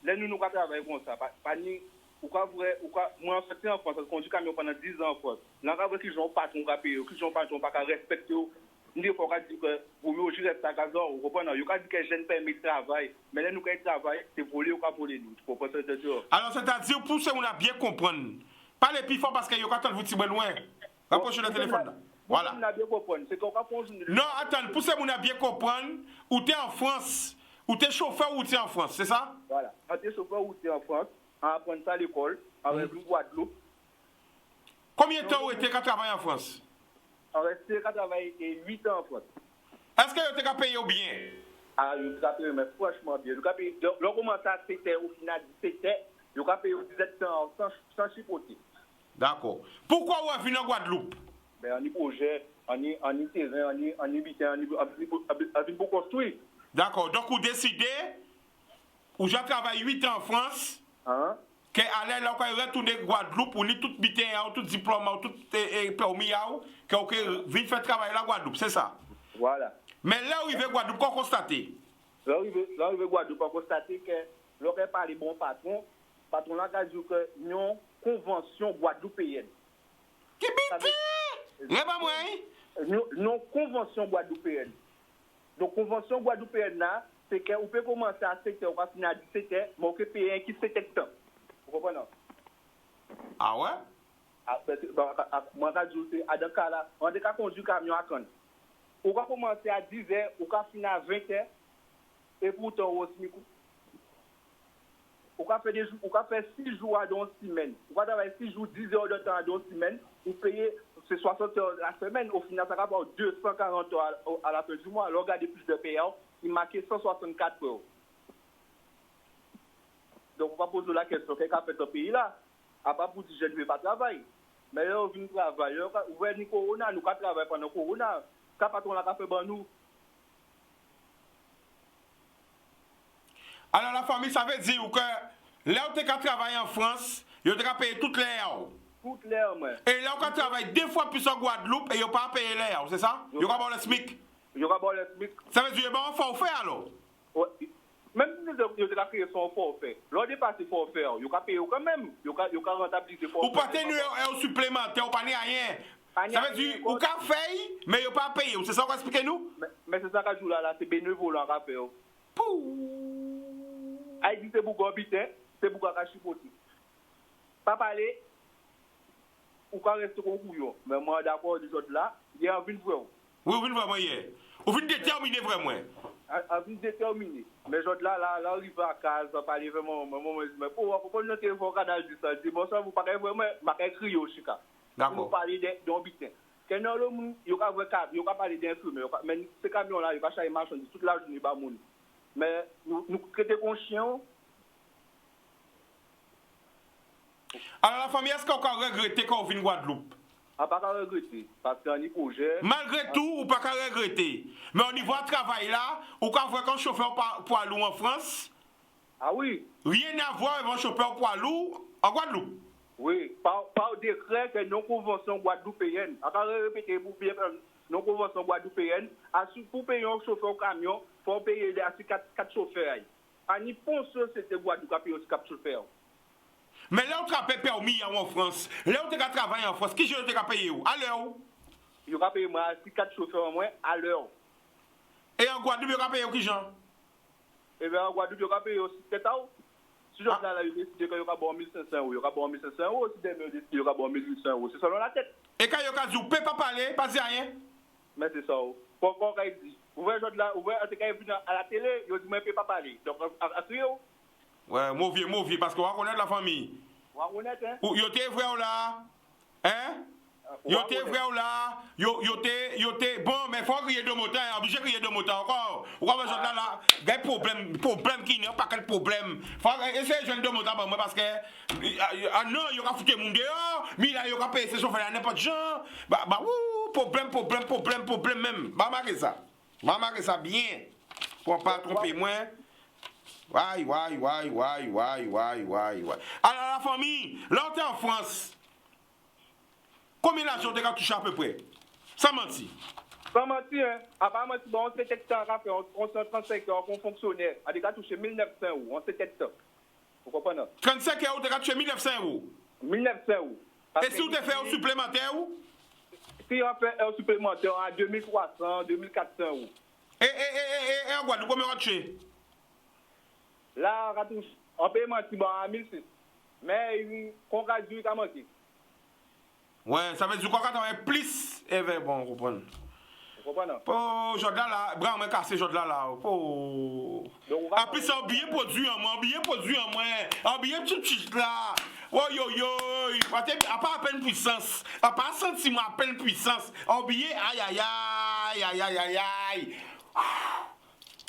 L: là nous travaillons comme ça. Pas ni pourquoi moi en fait en France, je conduis camion pendant 10 ans en France. Là quand ils ont pas ton payer, qu'ils ont pas respecter. Nous il faut dire que vous mieux je reste à casa, vous comprenez? Il dit que jeune permis de travail, mais là nous quand travail, c'est voler ou pas voler nous. Faut pas se dire.
B: Alors c'est-à-dire pour ça on a bien comprendre. Pas les plus fort parce que yo quand vous tirer loin. Rapprochez le téléphone. Voilà. Non, attends, pour ça, vous avez bien comprendre, où tu es en France, où tu es chauffeur ou tu es en France, c'est ça?
L: Voilà. Quand tu es chauffeur ou tu es en France, on apprend ça à l'école, avec une Guadeloupe.
B: Combien de temps vous êtes travaillé en France?
L: On restait à travailler 8 ans en France.
B: Est-ce que vous êtes payé ou bien?
L: Ah, vous avez payé, mais franchement bien. Vous avez payé, le commencé à 7 heures, au final 17 heures, vous avez payé 17 ans sans chipoter.
B: D'accord. Pourquoi vous avez venu en Guadeloupe?
L: Ben, on y projet, on y terrain, on y bitin, on y pour construire.
B: D'accord. Donc, vous décidez, vous avez travaillé 8 ans en France, que allez là, quand vous retournez en Guadeloupe, vous avez tout bitin, tout diplôme, tout permis, que vous venez faire travailler en Guadeloupe, c'est ça?
L: Voilà.
B: Mais là où il veut Guadeloupe, qu'on constate?
L: Là où il veut Guadeloupe, on constate que l'aurait pas les bons patrons, patron là a dit que nous avons une convention guadeloupéenne.
B: Qui bite?
L: Non, convention guadeloupéenne. Donc, convention guadeloupéenne là, c'est qu'on peut commencer à 7h, on va finir à 17h, mais on peut payer un qui 7 temps. Vous comprenez?
B: Ah ouais?
L: Moi, je dis, à ce cas-là, on a conduit camion à Cannes. On va commencer à 10h, on va finir à 20h, et pourtant, on va se mettre. On va faire 6 jours dans une semaine. On va travailler 6 jours, 10 heures de temps dans une semaine. On paye 60 heures la semaine. Au final, ça va avoir 240 heures à la fin du mois. Alors, regardez plus de payants. Il marquait 164 euros. Donc, on va poser la question qu'est-ce qu'a fait ce pays-là? À part pour dire je ne vais pas travailler. Mais là, on vient travailler. On va dire Corona, nous travaillons pendant Corona. Qu'est-ce qu'on a fait pour nous?
B: Alors la famille, ça veut dire que là où tu travailles en France, tu as payé toutes les heures.
L: Toutes les heures, moi.
B: Et là où tu travailles 2 fois plus en Guadeloupe et tu n'as pas payé les heures, c'est ça? Tu n'as pas le SMIC.
L: Tu n'as pas le SMIC.
B: Ça veut dire que tu as un forfait alors?
L: Ouais. Même si tu as créé son forfait, lors des parties forfait, tu as payé quand même. Tu as rentabilisé forfait.
B: Ou pas tenu un supplémentaire, ou pas ni rien. Ça veut dire que tu as fait, mais tu n'as pas payé. C'est ça qu'on explique nous?
L: Mais c'est ça qu'on joue là, c'est bénévole en rappel. Elle dit c'est pour habiter, c'est pour chipoter. Pas parler, ou quand rester au couillon. Mais moi d'accord, du jour là, il y a envie de voir.
B: Oui, vous vraiment hier. Vous venez déterminer vraiment.
L: Envie de déterminer. Mais jour là, arrive à casa, ça parler vraiment, mais pour notre téléphone canal du ça, dit bon ça vous parlez vraiment, m'a crier au Chica.
B: D'accord.
L: Vous parlez d'habitant. Quand le monde, il y a un camion, il y a parler d'infirmier, mais ce camion là, il va chercher marchandises toute la journée pas monde. Mais nous traitons conscients.
B: Alors la famille, est-ce qu'on peut regretter qu'on vient en Guadeloupe?
L: On ne peut pas regretter, parce qu'on y projet.
B: Malgré tout, on ne peut pas regretter. Mais au niveau du travail là, on peut voir qu'un chauffeur poids lourd en France.
L: Ah oui?
B: Rien à voir avec un chauffeur poids lourd en Guadeloupe.
L: Oui, par décret que non-convention guadeloupéenne. On va répéter pour bien non-convention guadeloupéenne. Pour payer un chauffeur camion, il faut payer 4 chauffeurs. En Ypon, c'était Guadeloupe qui paye aussi 4 chauffeurs.
B: Mais là où tu as permis en France, là où tu as travaillé en France, qui je t'ai payé où? À l'heure?
L: Il va payer moi 4 chauffeurs au moins à l'heure.
B: Et en Guadeloupe, il va payer qui gens?
L: Eh bien, en Guadeloupe, il va payer aussi 7 euros. Si je dis là, il décide qu'il y aura bon 1500 euros, il y aura bon 1500 euros. Si demain, il décide qu'il y aura bon 1800 euros. C'est selon la tête.
B: Et quand il y a dit, vous ne pouvez pas parler, pas dire rien?
L: Mais c'est ça. Pourquoi il dit? Vous voyez, là, vous voyez, quand il vient à la télé, il dit, mais il ne peut pas parler. Donc, à ce niveau.
B: Ouais, mauvais, parce qu'on va connaître la famille.
L: On va connaître, hein?
B: Yo t'es vrai ou là? Hein? Yo t'es vrai ou là? Yo t'es bon, mais faut crier de moteur, obligé de crier de moteur encore. Ou comme je là, il y a problème qui n'est pas quel problème. Faut essayer de jouer de moteur pour moi parce que, ah non, il y aura foutu mon dehors, mais là, il y aura payé ses chauffeurs à n'importe gens. Problème même. Va marquer ça bien. Pour pas tromper moi. Ouais. Alors la famille, là on est en France. Combien d'argent tu as touché à peu près? Sans mentir.
L: Sans mentir, hein. Avant mentir, bon, on s'est tête on s'est 35 heures comme fonctionnaire. On a touché 1900 euros. On s'est tête. Vous comprenez?
B: 35 euros, tu as touché 1900 euros. 1900 euros. Et si vous avez fait un supplémentaire ou?
L: Si on fait un supplémentaire à 2300, 2400 euros.
B: Et en Guadeloupe, combien on a touché?
L: Là, on paye mentir à 1600. Mais on a dû manquer.
B: Ouais, ça veut dire quoi quand on est plus éveillé, bon, comprendre.
L: Vous comprenez?
B: Oh, Jordan là, bras me cassé Jordan là. Oh. En plus, un billet produit en moins, un billet tout là. Oh yo yo, à pas à peine puissance, à pas sentiment à peine puissance. Un billet, aïe.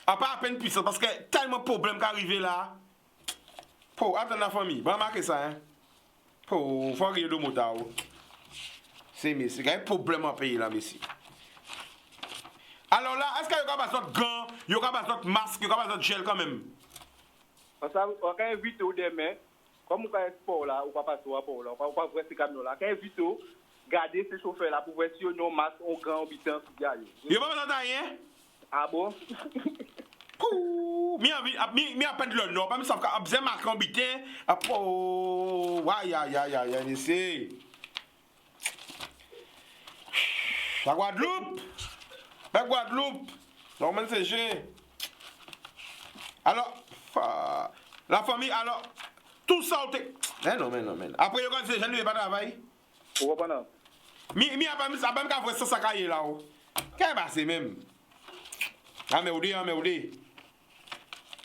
B: À pas à peine puissance parce que tellement de problèmes qui arrivent là. Oh, attends la famille, va marquer ça hein. Oh, faut regarder le motard. C'est mais c'est un problème en pays là, messi. Alors là, est-ce qu'il y a pas de gants, il y a pas de masque, il y a pas de gel quand même?
L: Parce que on va inviter au demain, comme on a un sport là, on va passer au sport là, on va voir ces camions là, on va inviter garder ces chauffeurs là pour voir si on a un masque, on grand, habitant, tout ça.
B: Il n'y a pas besoin de rien?
L: Ah bon?
B: Mi a peine le nom, pas me savoir que bien marqué en bitin. Oh, aïe, c'est. La Guadeloupe. Normal c'est G. Alors, la famille, alors, tout ça, non. Après, il y a quand ces jeunes ne pas travailler.
L: Vous comprenez?
B: Mi a pas me savoir ça cahier là-haut. Qu'est-ce que c'est même? Ah, mais où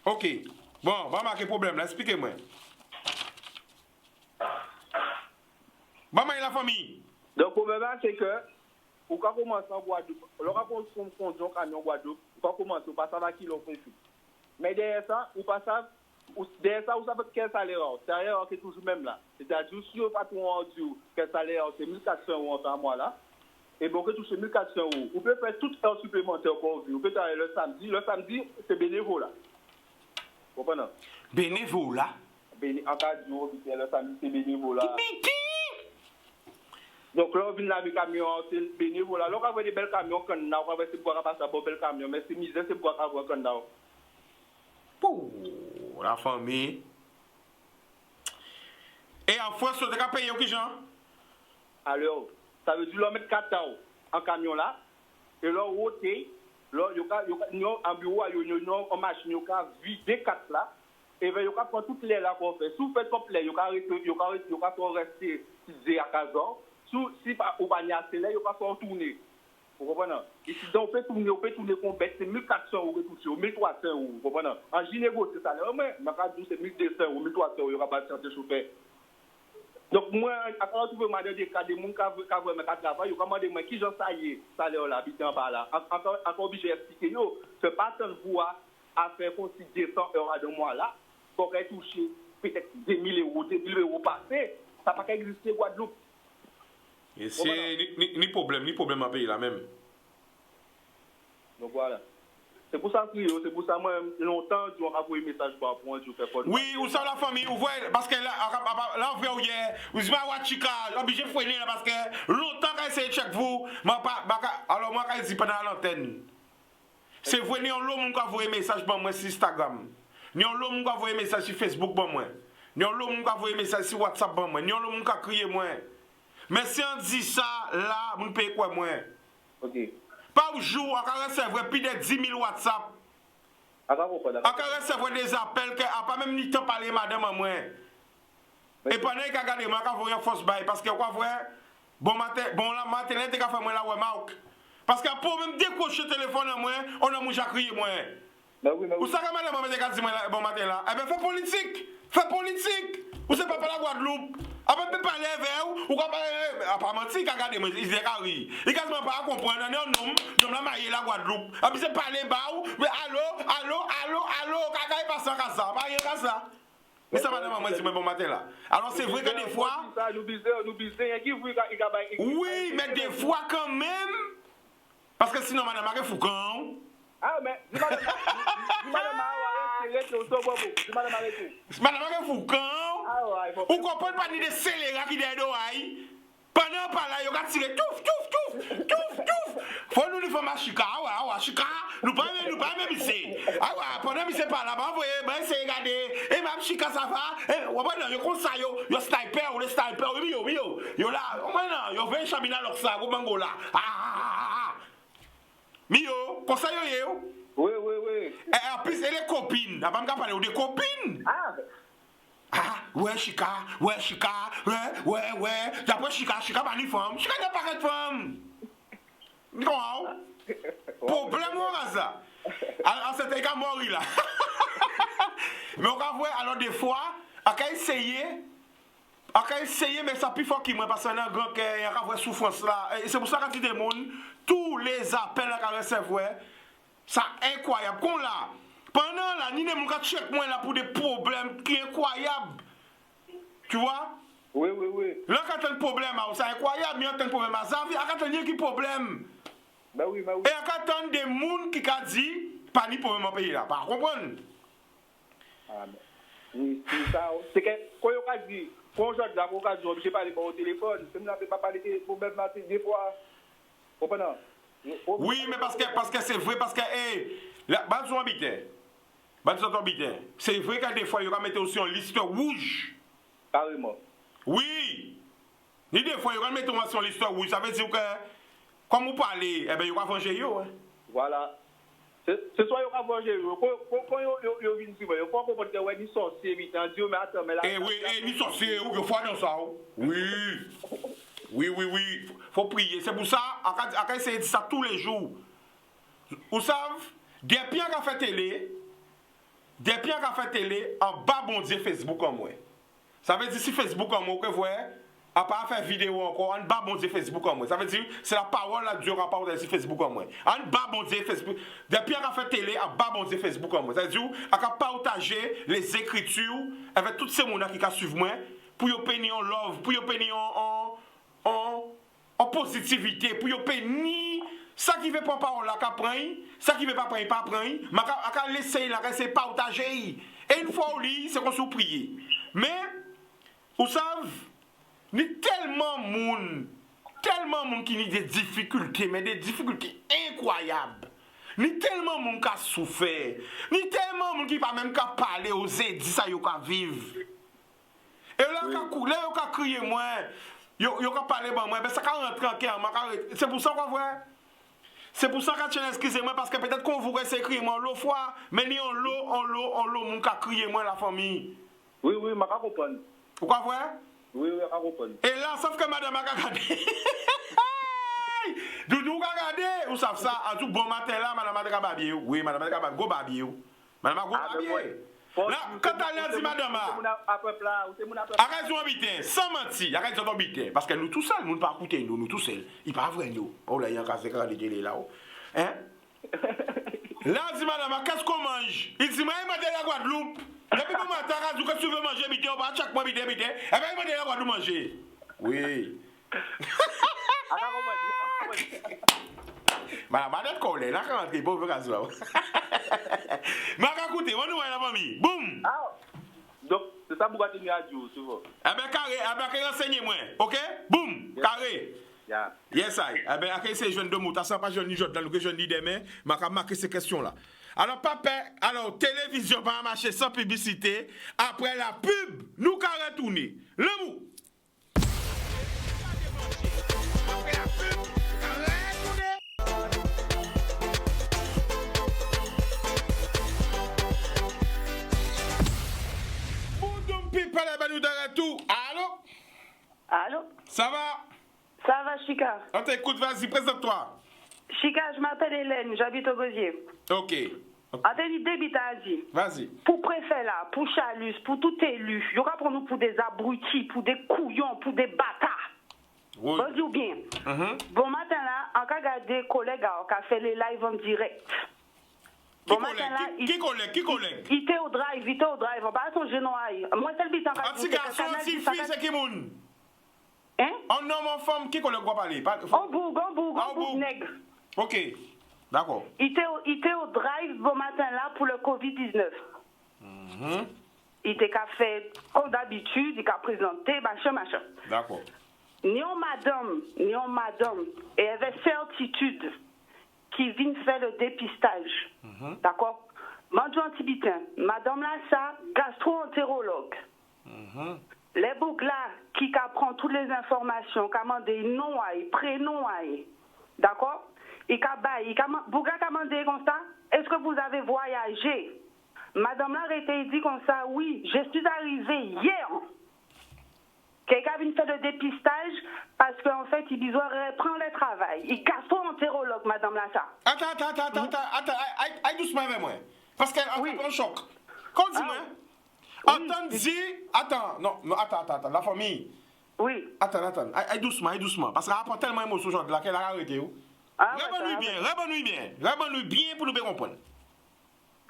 B: Ok. Bon, va marquer problème là, expliquez-moi. Maman et la famille.
L: Donc, le problème c'est que, on va commencer en Guadeloupe. Alors, quand on conduit un camion en Guadeloupe, on va commencer, on passe à kilo conflit. Mais derrière ça, on passe à. Derrière ça, vous savez quel salaire? Le salaire est toujours même là. C'est-à-dire, si on patron dit quel salaire, c'est 1400 € par mois là. Et bon, on peut toucher 1400 €. On peut faire toute heure supplémentaire qu'on veut. On peut travailler le samedi. Le samedi, c'est bénévolat. Vous comprenez?
B: Bénévolat?
L: En cas de jour, le samedi, c'est bénévolat. Donc là, on vient avec le camion, c'est bénévolat. Là, on va des belles camions qu'on a, on va essayer de pouvoir passer pour bel camion. Mais c'est misère, c'est pour avoir qu'on a.
B: Pour la famille. Et en France, on a payé qui gens?
L: Alors, ça veut dire qu'on met 4 ans en camion là. Et là, on là, il y a un bureau, il y a une machine, il y a vider 4 là. Et bien, il y a prendre toutes les là qu'on fait. Si vous faites complet, il y a rester 10 à 15 ans. Si vous n'avez pas assez là, il y a faire tourner. Vous comprenez? Et si on fait tourner complète, c'est 1400 € retouché, 1300 €. Vous comprenez? En gynéco, c'est ça. Mais c'est 1200 €, 1300 €, il n'y aura pas de santé chauffeur. Donc, moi, quand je veux demander des cas de gens qui veulent travailler, je vais demander qui j'en sais, ça là, habitant par là. Encore obligé d'expliquer, ce pas tant de voix à faire considérer 200 € de mois là, pour toucher peut-être 2000 € passés, ça n'a pas existé Guadeloupe.
B: Et c'est ni problème à payer là même.
L: Donc voilà. C'est pour ça que moi, longtemps, je vais envoyer un message pour moi, je fais pas.
B: Oui, vous savez la famille, vous voyez, parce que là, on fait hier, vous savez, Wachika, obligé de freiner parce que longtemps qu'on essaie de check vous, alors moi, quand je dis pendant l'antenne, c'est vrai, ni on l'homme qui a envoyé un message pour moi sur Instagram, ni on l'homme qui a envoyé un message sur Facebook pour moi, ni on l'homme qui a envoyé un message sur WhatsApp pour moi, ni on l'homme qui a crié moi. Mais si on dit ça, là, vous payez quoi moi?
L: Ok.
B: Par jour, on va recevoir plus de 10 000 WhatsApp. On va recevoir des appels, on n'a pas même ni temps parler madame à moi. Et pendant qu'il a regardé, moi, je vais une fausse bail. Parce que, quoi, vrai, bon matin, la matinée, tu as fait moi la remarque. Parce que pour même décrocher le téléphone à moi, on a mouché à crier moi. Vous savez que madame m'a dit bon matin là? Eh bien, fais politique. Vous savez pas la Guadeloupe. Après, peut parler avec vous, ou pas parler, apparemment, si vous regardez, ils disent carré. Ils ne peuvent pas comprendre, non, la maille la Guadeloupe. Après, c'est parler bas, mais allô, caca, il passe à ça, pas rien qu'à ça. Mais ça, madame, moi, c'est bon matin là. Alors, c'est vrai que des fois. Oui, mais des fois quand même. Parce que sinon, madame, elle est foucan.
L: Ah, mais, madame,
B: elle est foucan. Ou comprenez pas ni des scélérats qui sont d'oreilles. Pendant par là, ils ont tiré touf. Faut nous dire ma chica, chica. Nous pas même ici. Pendant que c'est pas là, vous voyez, ben c'est regarder. Et ma chica ça va. Ou pas yo comme ça yo sniper ou le sniper yo là. Maintenant, yo vient chamina leur ça, vous mango là. Mio, comme ça yo.
L: Oui.
B: Et en plus, elle est copine. Avant de parler des copines. Ah, ouais, Chika, ouais. D'après Chika pas ni femme. Chika n'a pas de femme. Non. Problème ou ça? Alors, c'était qu'à mourir là. Mais on va voir, alors des fois, on va essayer, mais ça plus fort qu'il moi, parce qu'on a un grand cœur, on va voir souffrance là. Et c'est pour ça que quand il y a des gens, tous les appels qu'on recevoir, c'est incroyable. Qu'on là, pendant la nuit, on va check moi là pour des problèmes qui sont incroyables. Tu vois?
L: Oui.
B: Là, quand tu as un problème, c'est incroyable, mais quand tu as un problème, ça veut dire qu'il y a un problème.
L: Bah oui.
B: Et quand tu as des gens qui ont dit, pas ni problème en pays là, pas comprendre?
L: Ah, oui, c'est ça. C'est que, quand on a dit, quand je sais pas, au téléphone, je ne peux pas parler de problème des fois. Comprenez?
B: Oui, mais parce que c'est vrai, parce que, c'est vrai que des fois, il va mettre aussi en liste rouge.
L: Carrément.
B: Oui. Ni des fois, il va mettre aussi en liste rouge. Ça veut dire que, comme vous parlez, eh bien, il va venger yo.
L: Voilà. C'est soit il va venger yo. Quand il vient ici, il faut comprendre que ni sorcier, mais attends, mais là.
B: Oui, ni sorcier, il faut dans ça. Oui. Faut prier. C'est pour ça, on va essayer de dire ça tous les jours. Vous savez, des pieds qui ont fait télé, en bas, bon Dieu, Facebook en moi. Ça veut dire si Facebook en moi, vous voyez, à part faire vidéo encore, en bas, bon Dieu, Facebook en moi. Ça veut dire, c'est la parole là, Dieu n'a pas sur Facebook en moi. En bas, bon Dieu, Facebook. Des pieds qui ont fait télé, en bas, bon Dieu, Facebook en moi. Ça veut dire, on va partager les écritures avec tous ces gens qui suivent moi, pour y pénir en love, pour y pénir en positivité, pour y pénir. Ça qui veut pas parole là, qu'à prendre, ça qui veut pas prendre, pas prendre, mais qu'à laisser là, qu'à essayer partager. Et une fois au lit, c'est qu'on se prie. Mais, vous savez, il y a tellement de monde qui a des difficultés, mais des difficultés incroyables. Il y a tellement de monde qui a souffert. Il y a tellement de monde qui n'a même qu'à parler aux aides, ça y a vivre. Et là, il y a crié moi, il y a parlé moi, mais ça va rentrer en cœur. C'est pour ça qu'on voit. C'est pour ça que tu excusez-moi, parce que peut-être qu'on vous écrire moi l'autre fois, mais ni en l'eau, mon cas crier moi la famille.
L: Oui, je comprends.
B: Pourquoi voir?
L: Oui, je comprends.
B: Et là, sauf que madame a regardé. Doudou a regardé, vous savez ça, en tout bon matin là, madame a regardé. Oui, madame a regardé, go babier. Madame a go babier. Là, quand elle a dit madame, arrête de habiter, sans mentir, arrête de habiter, parce que nous tout seuls, nous ne pas écouter nous tout seuls. Il pas vrai nous. Oh là, il y a un cas de télé là. Hein? Là, dit madame, qu'est-ce qu'on mange? Il dit, moi, il m'a dit la Guadeloupe. Depuis que matin, quand tu veux manger, bité, on va chaque mois, bité. Eh bien, il m'a dit la Guadeloupe manger. Oui. Madame, madame, collé, là, quand tu es pauvre, quand tu vas. Mais écoutez, on nous voit la famille. Boum!
L: Donc, c'est ça pour continuer à dire, tu vois.
B: Eh bien, carré, renseignez-moi, ok? Boum! Carré. Yes, I. Eh bien, à ces jeunes de mots, ça pas jeune ni jeune, dans le jeune ni demain, je vais marquer ces questions-là. Alors, papa, télévision va marcher sans publicité. Après la pub, nous allons retourner. Le mot. Après la pub, people, nous de retour.
M: Allô?
B: Ça va?
M: Ça va, Chika?
B: On t'écoute, vas-y, présente-toi.
M: Chika, je m'appelle Hélène, j'habite au Gosier.
B: Ok.
M: Attendez, débit à dire.
B: Vas-y.
M: Pour préfet là, pour Chalus, pour tout élu, il y aura pour nous pour des abrutis, pour des couillons, pour des bâtards.
B: Oui.
M: On dit bien. Bon matin là, on a regardé collègues qui ont fait les lives en direct.
B: Bon matin là, qui collègue?
M: Il était au drive, on va son genou. Moi, c'est le bitan.
B: Un petit garçon, un petit fille, c'est qui moun?
M: Hein?
B: Un homme, en femme, qui collègue va parler?
M: En bourg, nègre.
B: Ok, d'accord.
M: Il était au drive bon matin là pour le Covid-19. Il était qu'à faire comme d'habitude, il a présenté, machin.
B: D'accord.
M: Ni en madame, et elle avait certitude qui vient faire le dépistage. D'accord? Mandou Antibitin, madame là, ça, gastro-entérologue. Les boucles là, qui apprend toutes les informations, qui a demandé nom, prénom, d'accord? Il a demandé comme ça, est-ce que vous avez voyagé? Madame la arrêté dit comme ça, oui, je suis arrivée hier. Quelqu'un vient faire le dépistage parce qu'en fait, il besoin reprendre le travail. Il gastro-entérologue, madame la ça.
B: Attends, aille doucement avec moi. Parce qu'elle a un choc. Comme dis-moi, attends, la famille.
M: Oui.
B: Attends, aille doucement. Parce qu'elle a tellement d'émotions aujourd'hui là qu'elle a arrêté. Rebonne-lui bien pour nous bien comprendre.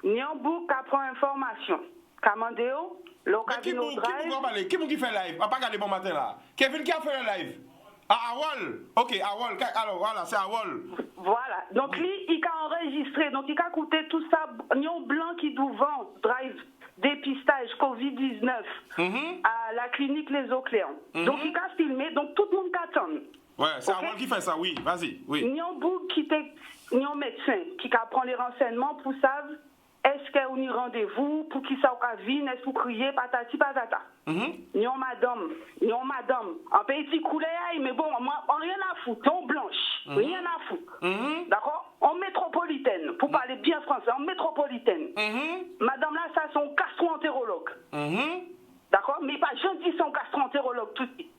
M: Nyambou qui prend information. Camandéo, l'occasion au drive.
B: Qui fait live? On va pas regarder bon matin là. Kevin qui a fait le live? Awol. Ok, Awol. Alors voilà, c'est Awol.
M: Voilà. Donc lui, il a enregistré. Donc il a écouté tout ça. Nyon blanc qui devant drive dépistage Covid-19 à la clinique Les Ocléans. Donc il a filmé. Donc tout le monde attend.
B: Ouais, c'est Awol qui fait ça, oui. Vas-y, oui.
M: Nyambou qui est un médecin qui prend les renseignements pour savoir est-ce qu'il y a un rendez-vous pour qui ça va venir, est-ce que vous criez, patati patata. Nyon madame, un petit coulet, mais bon, moi, rien à foutre, on blanche, rien à foutre. D'accord? En métropolitaine, pour parler bien français, en métropolitaine. Madame là, ça, c'est un gastro-entérologue. D'accord? Mais pas gentil, c'est un gastro-entérologue tout de suite.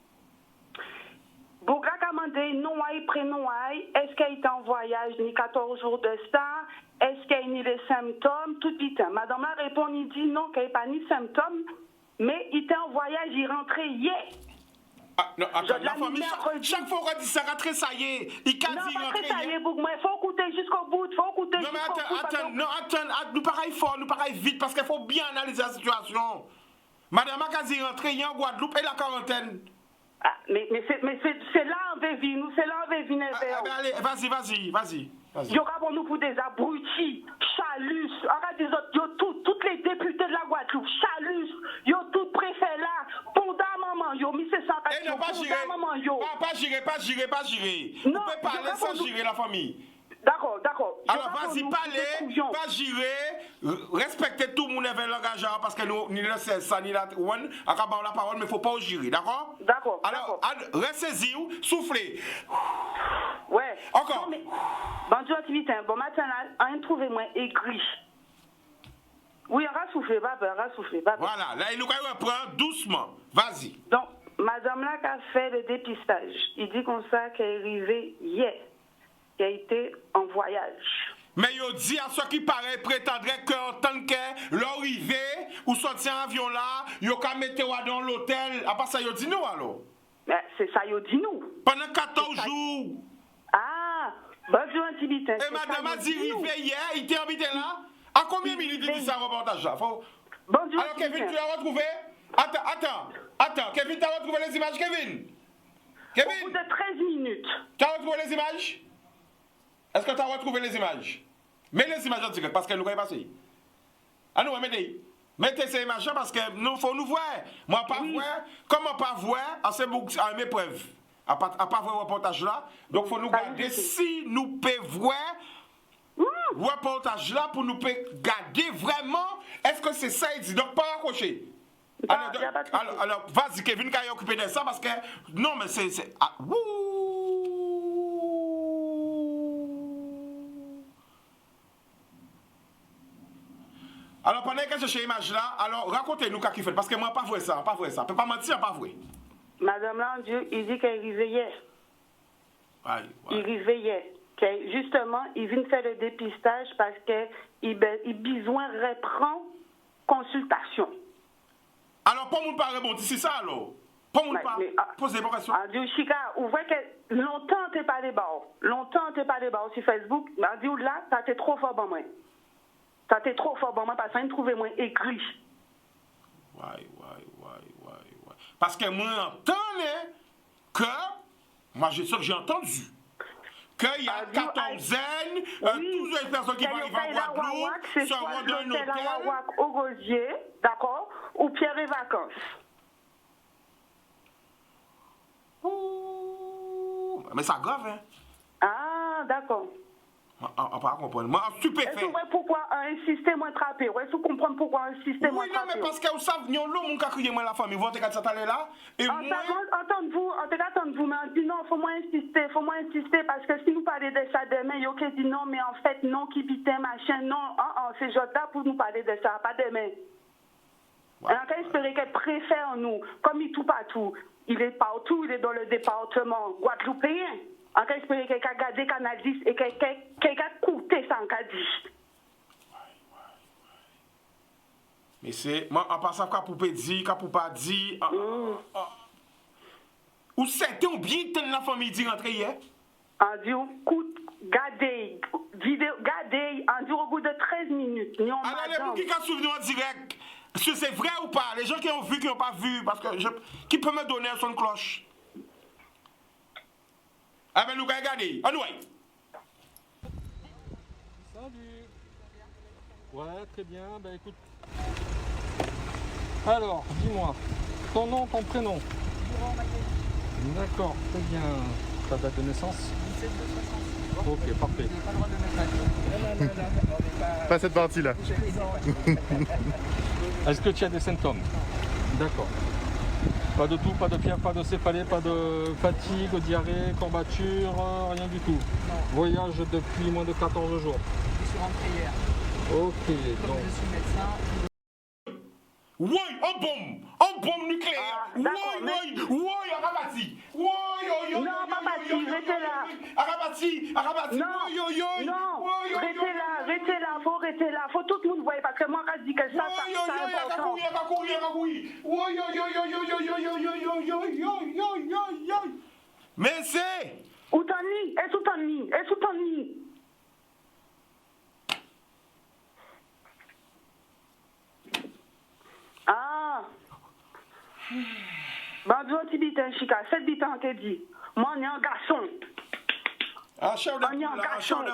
M: Bougla a demandé non, prénom, est-ce qu'il est en voyage, ni 14 jours de ça? Est-ce qu'il y a ni les symptômes? Tout vite. Madame a répondu, il dit non, qu'il n'y a pas ni symptômes, mais il était en voyage, il est rentré hier.
B: Non, attends, la famille, chaque fois qu'on dit ça, rentré, ça y est. Il can't dire rentré hier.
M: Il faut écouter jusqu'au bout,
B: Non, mais attends, nous pareil fort, nous pareil vite, parce qu'il faut bien analyser la situation. Madame a quasi rentré hier en Guadeloupe et la quarantaine.
M: Ah, mais c'est là en Vévi, nous, c'est là en Vévi.
B: Allez, vas-y.
M: Il y aura pour nous pour des abrutis, Chalus, regarde des autres, toutes les députés de la Guadeloupe, Chalus, yo tout préfet là, Ponda maman, yo, mis c'est ça, Ponda maman, yo.
B: Pas gérer. Vous pouvez parler sans gérer la famille.
M: D'accord.
B: Alors vas-y, parlez, pas gérer, respectez tout le monde avec l'engagement parce que nous, ni le ça, ni la one, à la parole, mais il ne faut pas gérer, d'accord?
M: D'accord.
B: Alors, ressaisis-vous, soufflez.
M: Ouais.
B: Encore.
M: Non, mais, bonjour, activité, bon matin, on a trouvé moins écrit. Oui, on va souffler, pas peur.
B: Voilà, là, il nous reprend doucement. Vas-y.
M: Donc, madame là qui a fait le dépistage, il dit comme ça qu'elle est arrivée hier. Qui a été en voyage.
B: Mais il dit à ceux qui paraît prétendrait qu'en tant que l'arrivée ou sortir en avion là, il a mettre dans l'hôtel. À part ça, il dit nous alors.
M: Mais c'est ça, il dit nous.
B: Pendant 14 jours.
M: Ah, bonjour Antibitin.
B: Et madame a dit arrivé hier, il était invité là. À combien de minutes il dit ça reportage là?
M: Bonjour.
B: Alors Kevin, tu l'as retrouvé? Attends, Kevin, tu as retrouvé les images, Kevin?
M: Au bout de 13 minutes.
B: Tu as retrouvé les images? Est-ce que tu as retrouvé les images? Mets les images en direct parce qu'elles nous ont passé. Ah nous, mettez ces images parce que nous faut nous voir. Moi, pas voir. Comment pas voir? C'est à mes preuves. À pas voir le reportage là. Donc, il faut nous garder si nous pouvons voir le reportage là pour nous garder vraiment. Est-ce que c'est ça il dit? Donc, pas raccrocher. Alors, vas-y, Kevin, quand il est occupé de ça parce que. Non, mais c'est. Alors, pendant que je cherche l'image là, alors racontez-nous qu'est-ce qu'il fait. Parce que moi, pas vrai ça. Je ne peux pas mentir, pas vrai.
M: Madame Landieu, il dit qu'elle est arrivée hier. Il est arrivé hier. Justement, il vient faire le dépistage parce qu'il a besoin de reprendre consultation.
B: Alors, pour nous pas répondre, c'est ça alors? Pour nous pas poser des questions.
M: Chica, vous voyez que longtemps, tu n'es pas débat sur Facebook. Je dis là, ça t'es trop fort pour moi. Ça t'est trop fort pour moi parce que je ne trouvais moins écrit.
B: Ouais. Parce que moi, j'entends que, moi, c'est ça que j'ai entendu, qu'il y a 14 toutes les personnes qui vont arriver en Guadeloupe, seront dans un hôtel.
M: Au Gosier, d'accord, ou Pierre et Vacances.
B: Mais ça grave, hein?
M: Ah, d'accord.
B: On pas comprendre. Moi, stupéfait.
M: Est-ce que vous voyez pourquoi un système attrapé? Est-ce que vous comprenez pourquoi un système
B: oui, non, mais parce que vous savez, nous avons l'homme qui a crié moi la famille. Vous avez qu'à s'attaler là. Et moi.
M: Entendez-vous, mais on dit non, faut moi insister, parce que si nous parlons de ça demain, il y a qui dit non, mais en fait, non, qui bitin, machin, non, c'est juste là pour nous parler de ça, pas demain. Ouais. Et on peut espérer qu'elle préfère nous, comme il tout partout. Il est partout, il est dans le département guadeloupéen. On peut espérer qu'elle a gardé Canal 10 et qu'elle a coûté ça en Cadiz.
B: Mais c'est, moi, en passant qu'à pour dire, qu'à pour pas dire. Ou c'était un bien de la famille dit rentrer hier?
M: On dit, gardez, vidéo, gardez, on dit au bout de 13 minutes.
B: Alors, les gens qui ont souvenir en direct, est-ce que c'est vrai ou pas? Les gens qui ont vu, qui n'ont pas vu, parce que qui peut me donner un son de cloche? Ah ben nous allons regarder. On ouais.
N: Salut. Ouais, très bien. Ben écoute. Alors, dis-moi, ton nom, ton prénom. D'accord, très bien. Ta date de naissance? 17 de 60. Ok, parfait. Pas le droit de mettre
O: pas cette partie-là.
N: Est-ce que tu as des symptômes? D'accord. Pas de toux, pas de fièvre, pas de céphalée, pas de fatigue, diarrhée, courbature, rien du tout. Non. Voyage depuis moins de 14 jours.
P: Je suis rentré hier.
N: Ok,
P: comme
N: donc.
P: je suis médecin.
B: Oui, en bombe nucléaire. Oui, Arabati. Oui,
M: non, Babati, restez là.
B: Arabati.
M: Non, restez là, faut rester là. Faut tout le monde voir parce que moi, je dis que ça, c'est important.
B: Mais c'est.
M: Où t'en es? Est-ce où t'en es? Ah. Bandou anti-bitin, Chika. 7 bitins, on te dit. Moi, on est un garçon.
B: On est un garçon.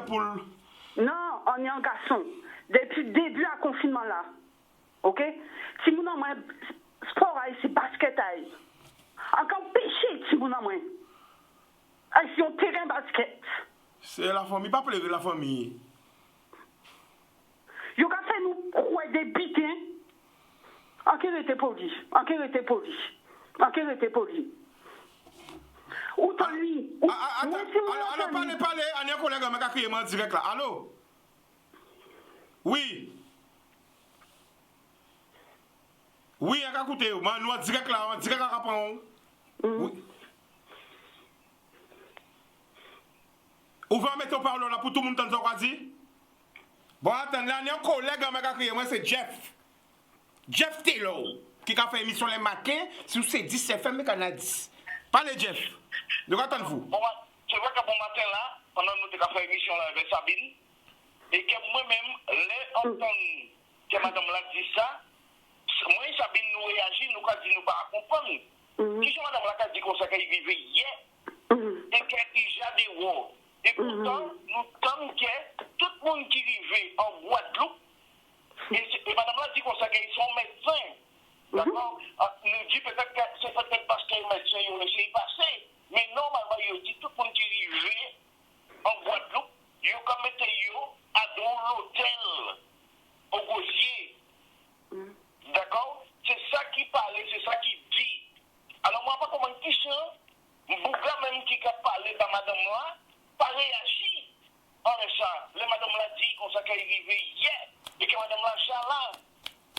M: Non, on est un garçon. Depuis le début à confinement là. Ok? Si mon nom est sport, c'est basket. Encore péché, si mon nom est. Si on terrain basket.
B: C'est la famille, pas pleurer la famille.
M: Yo ka fait nous croire des bitins. En quel était poli? Où t'en lui?
B: Alors, parlez, on est un collègue qui a crié en direct là. Allô? Oui. Oui, on a écouté. Nous en direct là, en direct à Rapon. Oui. Ouvrez un métro parole là pour tout le monde t'entendre quoi dire. Bon, attends, là, on est un collègue qui a crié, moi c'est Jeff. Jeff Taylor, qui a fait émission les matins sur C10 FM Canal 10. Parlez, Jeff. De quoi attendez-vous?
Q: Bon, c'est vrai que bon matin là, pendant que nous avons fait émission là avec Sabine, et que moi-même, les entendre que madame l'a dit ça, moi et Sabine nous réagit, nous avons dit nous pas comprendre. Qui madame l'a dit comme ça qu'elle vivait hier, et qu'il y a des wots. Et pourtant, nous sommes que tout le monde qui vivait en Guadeloupe, et madame l'a dit comme ça qu'ils sont médecins. D'accord? Nous dit peut-être que c'est peut-être parce que les médecins ont laissé y passer. Mais normalement, il dit tout le monde qui vivait en Guadeloupe, il a comme été à dans l'hôtel au Gosier. D'accord? C'est ça qui parlait, c'est ça qui dit. Alors moi, pas comment question, Bougla même qui a parlé dans madame là, pas réagi. En ça, le madame l'a dit qu'on s'est arrivé hier, et que madame l'a là.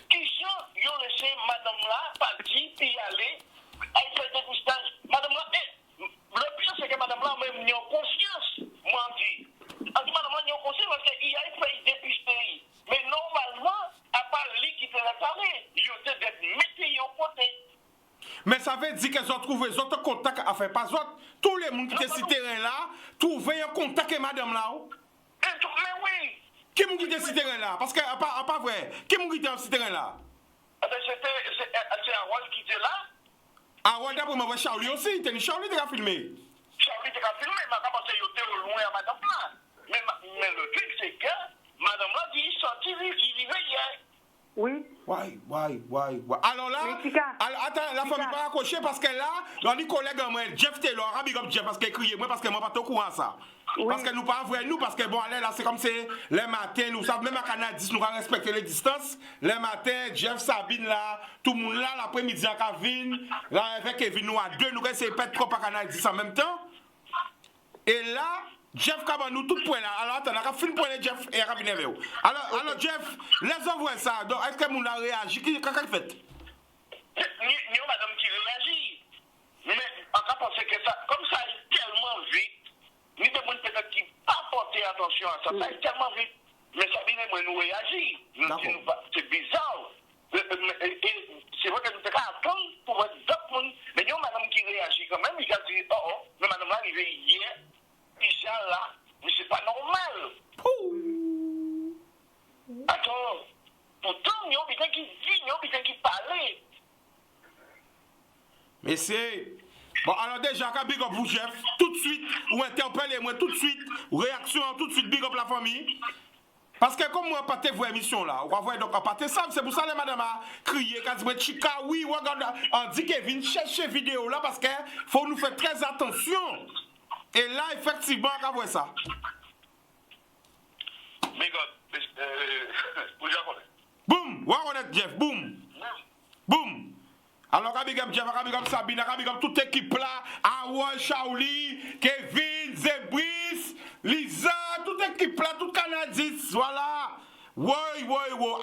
Q: Qui sont, ils ont laissé madame là partir, puis aller, elle fait des dépistage. Madame là, le pire c'est que madame là même n'y a conscience, moi on dit. On dit madame là n'y a conscience parce qu'il a fait dépister. Mais normalement, à part lui qui te l'a parlé, il a d'être météo côté.
B: Mais ça veut dire qu'ils ont trouvé des autres contacts à faire, pas autres. Tous les gens qui étaient cités là, trouvaient un contact avec madame là.
Q: Mais oui.
B: Qui m'a quitté ce terrain-là? Parce que, pas vrai, qui m'a quitté ce terrain-là?
Q: C'est Harold qui était là.
B: Harold, d'après moi, Charlie aussi. Charlie t'a filmé.
Q: Charlie t'a filmé, mais comment c'est qu'il était au loin à madame là? Mais le truc, c'est que madame là dit sorti, il vivait hier.
M: Oui.
B: Ouais. Alors là, attends, la famille pas accrochée parce que là, on dit collègue à moi, Jeff Taylor, Rabbi Jeff, parce qu'il criait, moi, parce que moi, pas au courant ça. Parce que nous pas vrai nous, parce que bon, allez là, c'est comme c'est les matins, nous savons, même à Canal 10, nous allons respecter les distances. Les matins, Jeff, Sabine là, tout le monde là, l'après-midi à Kevin, là avec Kevin, nous à deux, nous allons essayer de pas trop à Canal 10 en même temps. Et là, Jeff Kabanou, tout point là. Alors attends, on a fini pour Jeff et Rabine Véo. Alors Jeff, laisse-moi voir ça. Donc, est-ce que moun a réagi? Qu'est-ce qu'il fait?
Q: Nous, madame, qui réagit. Mais on a pensé que ça, comme ça est tellement vite, nous demandons peut-être qu'il pas porter attention à ça. Ça est tellement vite. Mais ça vient de nous réagir. Nous disons, c'est bizarre. C'est vrai que nous devons attendre pour voir d'autres monde. Mais nous, madame, qui réagit quand même, il a dit, oh, mais madame, arrivée hier. Déjà là, mais c'est pas normal. Attends, pourtant, il y a quelqu'un qui dit, il y a quelqu'un qui parle.
B: Mais c'est... Bon, alors déjà, quand big up vous, Jeff, tout de suite, ou interpellez-moi tout de suite, réaction tout de suite, big up la famille. Parce que comme moi, pas tes vraies émissions là, on va voir donc pas tes sables, c'est pour ça que madame a crié, quand dit Chica, oui, regarde, on dit Kevin, cherchez vidéo là, parce que faut nous faire très attention. Et là, effectivement, on va voir ça.
Q: Mais God, vous avez
B: boum, on est Jeff, boum. Boum. Alors, big up Jeff, big up Sabine, big up toute l'équipe là, Awa, Shaoli, Kevin, Zebris, Lisa, toute l'équipe là, toute Canal 10, voilà. Ouais,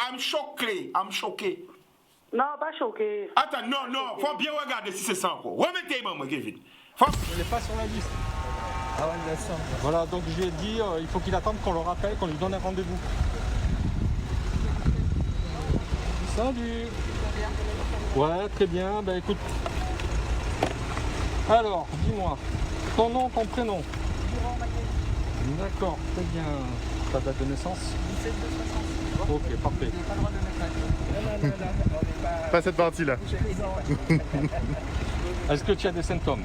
B: I'm choqué.
M: Non, pas choqué.
B: Attends, non, faut bien regarder si c'est ça encore. Remettez-moi, Kevin.
N: Il n'est pas sur la liste.
A: Ah ouais, bien sûr.
N: Voilà, donc je lui ai dit, il faut qu'il attende qu'on le rappelle, qu'on lui donne un rendez-vous. Salut. Ouais, très bien, ben écoute. Alors, dis-moi, ton nom, ton prénom. D'accord, très bien. Ta date de naissance? 17/60. Ok, parfait.
A: Pas le droit de mettre
O: Non, pas cette partie-là.
N: Est-ce que tu as des symptômes?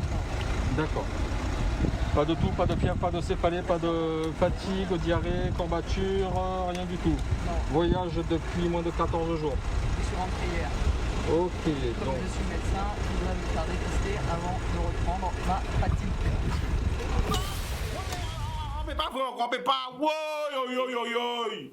N: D'accord. Pas de toux, pas de fièvre, pas de céphalée, pas de fatigue, diarrhée, courbature, rien du tout.
A: Non.
N: Voyage depuis moins de 14 jours.
A: Je suis rentré hier.
N: Ok,
A: Comme
N: donc.
A: je suis médecin, je voudrais me faire dépister avant de reprendre ma fatigue.
B: Mais pas vrai encore, mais pas. Woy.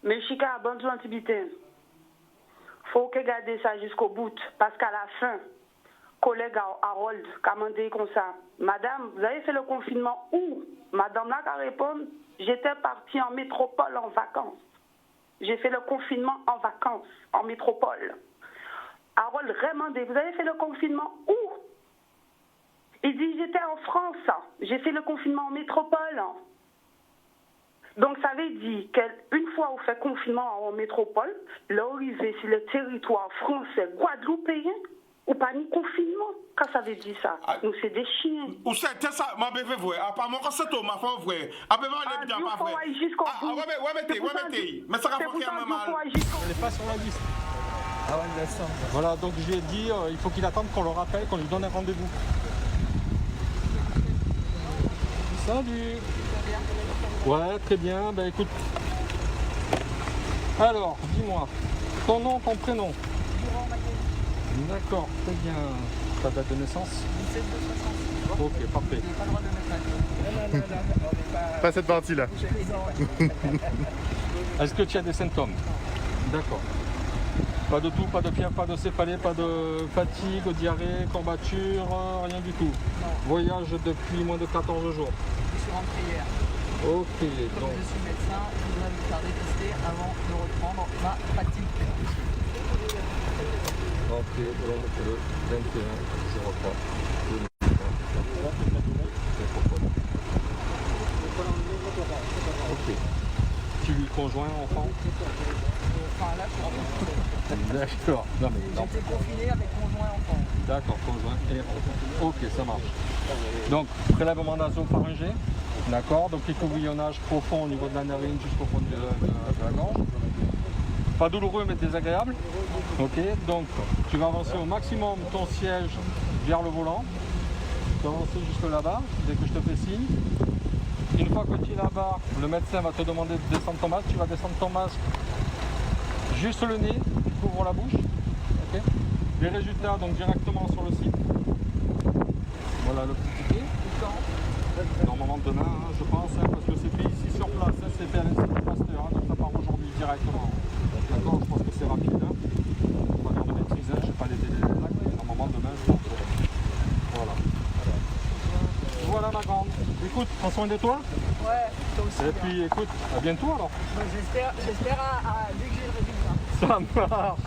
M: Mais Chica, bonne antibité. Faut que garder ça jusqu'au bout. Parce qu'à la fin, collègue Harold a demandé comme ça. Madame, vous avez fait le confinement où? Madame là a répondu, j'étais partie en métropole en vacances. J'ai fait le confinement en vacances, en métropole. Harold demandé, vous avez fait le confinement où? Il dit, j'étais en France. J'ai fait le confinement en métropole. Donc, ça veut dire qu'une fois on fait confinement en métropole, là, arrivé sur le territoire français, guadeloupéen, ou pas ni confinement. Qu'est-ce que ça veut dire ça? Nous, c'est des chiens.
B: Ou c'est ça, ma bébé, vrai. Apparemment, quand c'est toi, ma femme, vrai. Apparemment, on est bien, pas vrai. Mais ça va faire mal.
N: Elle n'est pas sur la liste.
A: Ah ouais, bien sûr.
N: Voilà, donc je lui ai dit, il faut qu'il attende qu'on le rappelle, qu'on lui donne un rendez-vous. Salut. Ouais, très bien, ben écoute. Alors, dis-moi, ton nom, ton prénom. D'accord, très bien. Ta date de naissance? 17/60. Ok, parfait.
A: Pas le droit de mettre.
O: Pas cette partie-là.
N: Est-ce que tu as des symptômes? D'accord. Pas de toux, pas de fièvre, pas de céphalée, pas de fatigue, diarrhée, courbature, rien du tout.
A: Non.
N: Voyage depuis moins de 14 jours.
A: Je suis rentré hier.
N: Ok,
A: Comme
N: donc.
A: je suis médecin, je voudrais me faire dépister avant de reprendre ma fatigue.
N: Ok, donc le 21, je reprends. Ok. Tu lui conjoint enfant?
A: Enfin là, je suis
N: D'accord. Non, mais non.
A: J'étais confiné avec conjoint enfant.
N: D'accord, conjoint et enfant. Ok, ça marche. Donc, prélèvement nasopharyngé. D'accord, donc écouvillonnage profond au niveau de la narine jusqu'au fond de la gorge. Pas douloureux mais désagréable. Ok, donc tu vas avancer au maximum ton siège vers le volant. Tu vas avancer jusque là-bas, dès que je te fais signe. Une fois que tu es là-bas, le médecin va te demander de descendre ton masque. Tu vas descendre ton masque juste le nez, tu couvres la bouche. Okay. Les résultats donc directement sur le site. Voilà le petit ticket. Normalement demain, hein, je pense, hein, parce que c'est fait ici sur place, hein, c'est fait à l'Institut Pasteur, hein, donc ça part aujourd'hui directement. D'accord, je pense que c'est rapide. Hein. On va garder maîtriser, je ne sais pas les délais exacts, mais normalement demain, je pense. Voilà. Voilà ma grande. Écoute, prends soin de toi.
A: Ouais, toi aussi.
N: Et puis écoute, à bientôt alors.
A: J'espère dès que j'ai le résultat.
N: Ça marche.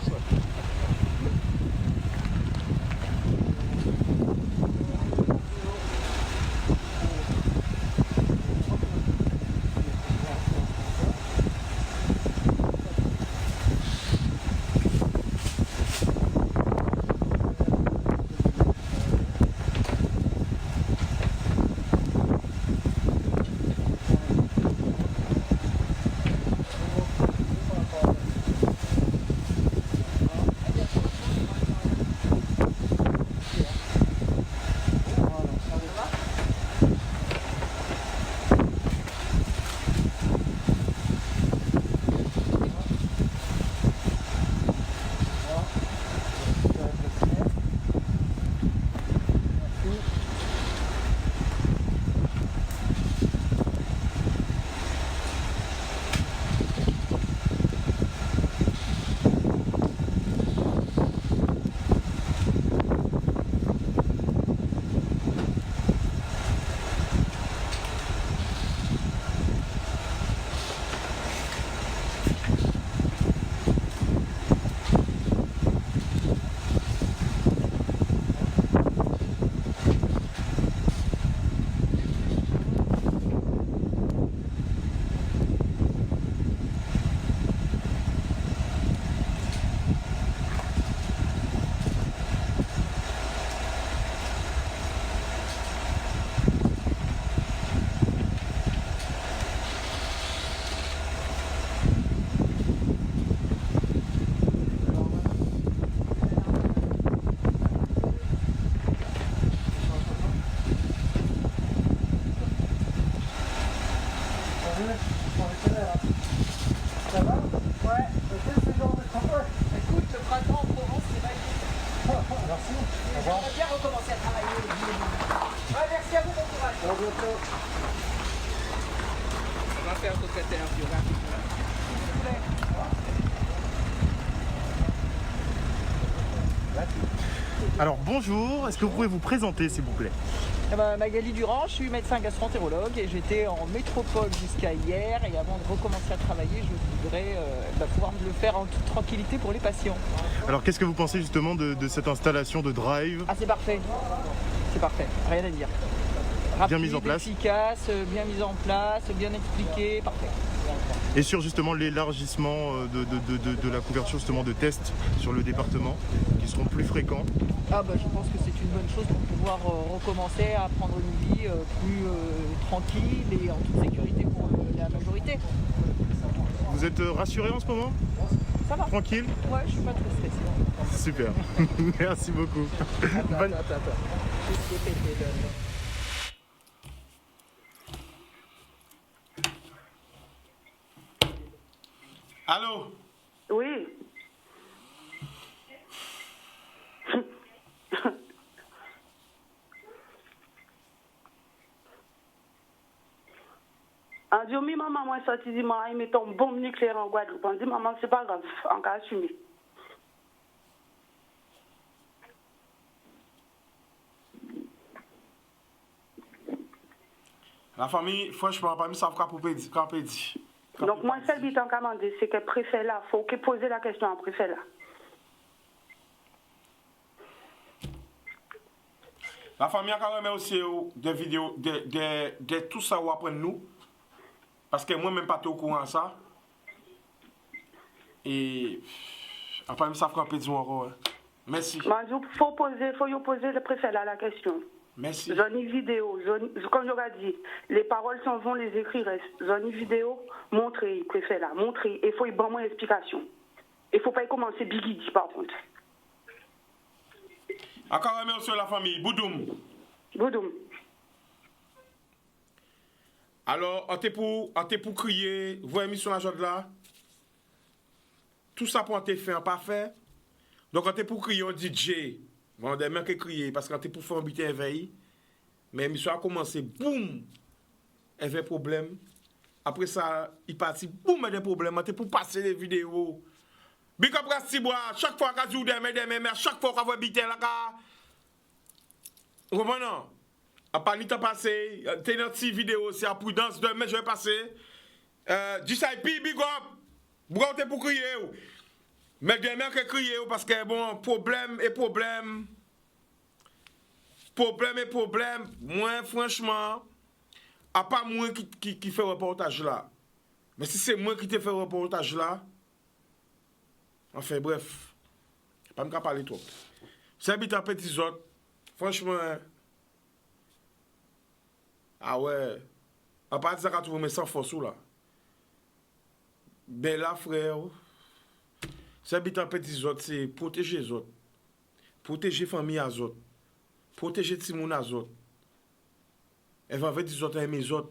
A: Ça va? Ouais. Quel genre de travail? Écoute, le printemps en Provence, c'est magnifique. Merci. J'aimerais bien recommencer à travailler. Ouais, merci à vous, bon courage. À bientôt. On va faire notre interview rapidement. S'il vous plaît.
O: Alors bonjour, est-ce que vous pouvez vous présenter s'il vous plaît?
A: Magali Durand, je suis médecin gastro-entérologue et j'étais en métropole jusqu'à hier et avant de recommencer à travailler, je voudrais pouvoir le faire en toute tranquillité pour les patients.
O: Alors qu'est-ce que vous pensez justement de cette installation de drive?
A: Ah, c'est parfait, rien à dire. Rapide,
O: bien mise en place,
A: efficace, bien mise en place, bien expliqué, parfait.
O: Et sur justement l'élargissement de la couverture justement de tests sur le département qui seront plus fréquents.
A: Ah bah, je pense que c'est une bonne chose pour pouvoir recommencer à prendre une vie plus tranquille et en toute sécurité pour la majorité.
O: Vous êtes rassuré en ce moment?
A: Ça va.
O: Tranquille?
A: Ouais, je suis pas très stressée.
O: Super, merci beaucoup.
A: Attends.
B: Allô?
M: Oui. On dit, oui, maman, moi, sorti du mari, il met ton bombe nucléaire en Guadeloupe. On dit, maman, c'est pas grave, on va assumer.
B: La famille, franchement, pas mis ça pour pédi.
M: Donc, moi, celle qui t'a commandé, c'est que le préfet là, il faut qu'il pose la question au préfet là.
B: La famille a quand même aussi des vidéos de tout ça où apprendre nous. Parce que moi-même pas au courant de ça. Et après, ça fera un peu de encore. Merci.
M: Il faut poser le préfet là la question.
B: Merci.
M: Zone vidéo, comme j'aurais dit, les paroles s'en vont, les écrits restent. Zone vidéo, montrer, préfet là, montrer. Il faut y avoir moins d'explications. Il ne faut pas y commencer Bigidi par contre.
B: Encore merci la famille. Boudoum.
M: Boudoum.
B: Alors, on t'est pour crier, vous avez mis sur la joie là. Tout ça pour te faire, pas fait. Donc, on t'est pour crier, on DJ. Bon, des mecs qui crient, parce qu'on t'est pour faire un but éveil. Mais l'émission a commencé, boum, il y avait problème. Après ça, il partit, boum, il y a des problèmes. On t'est pour passer les vidéos. Big up Rastibois, chaque fois qu'on joue des mais chaque fois qu'on voit biter là, vous comprenez? À pas ni temps passé, t'es dans cette vidéo, c'est à prudence demain je vais passer. JCIP, big up, pourquoi t'es pour crier? Mais demain que crier parce que bon, problème, moi franchement, à part moi qui fait reportage là. Mais si c'est moi qui te fait reportage là, enfin bref, pas me parler trop. C'est habitant petit autres, franchement. Ah ouais, à part de ça, quand vous sans force là. Ben là, frère, c'est habitant petit autres, c'est protéger les autres. Protéger la famille à autres. Protéger les gens à autres. Elle va faire des autres à mes autres.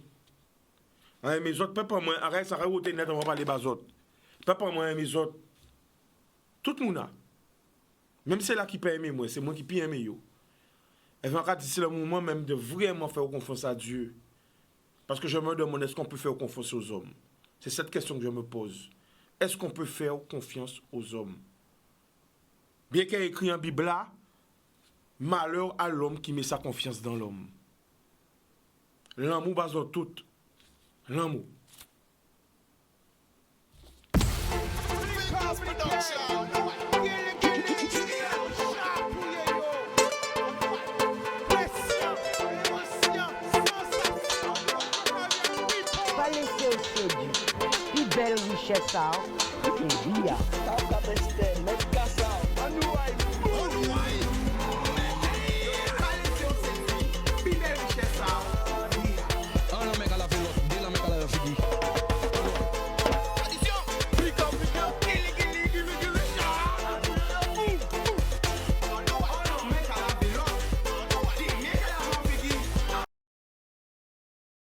B: À mes autres, pas moi, arrête, ça va router net, on va parler bas autres. Pas moi, à mes autres. Tout le monde a. Même c'est là qui peut aimer moi, c'est moi qui peux aimer yo. Et c'est le moment même de vraiment faire confiance à Dieu. Parce que je me demande, est-ce qu'on peut faire confiance aux hommes? C'est cette question que je me pose. Est-ce qu'on peut faire confiance aux hommes? Bien qu'il y ait écrit en Bible là, malheur à l'homme qui met sa confiance dans l'homme. L'amour base tout. L'amour.
P: Belle richesse, ça, c'est bien.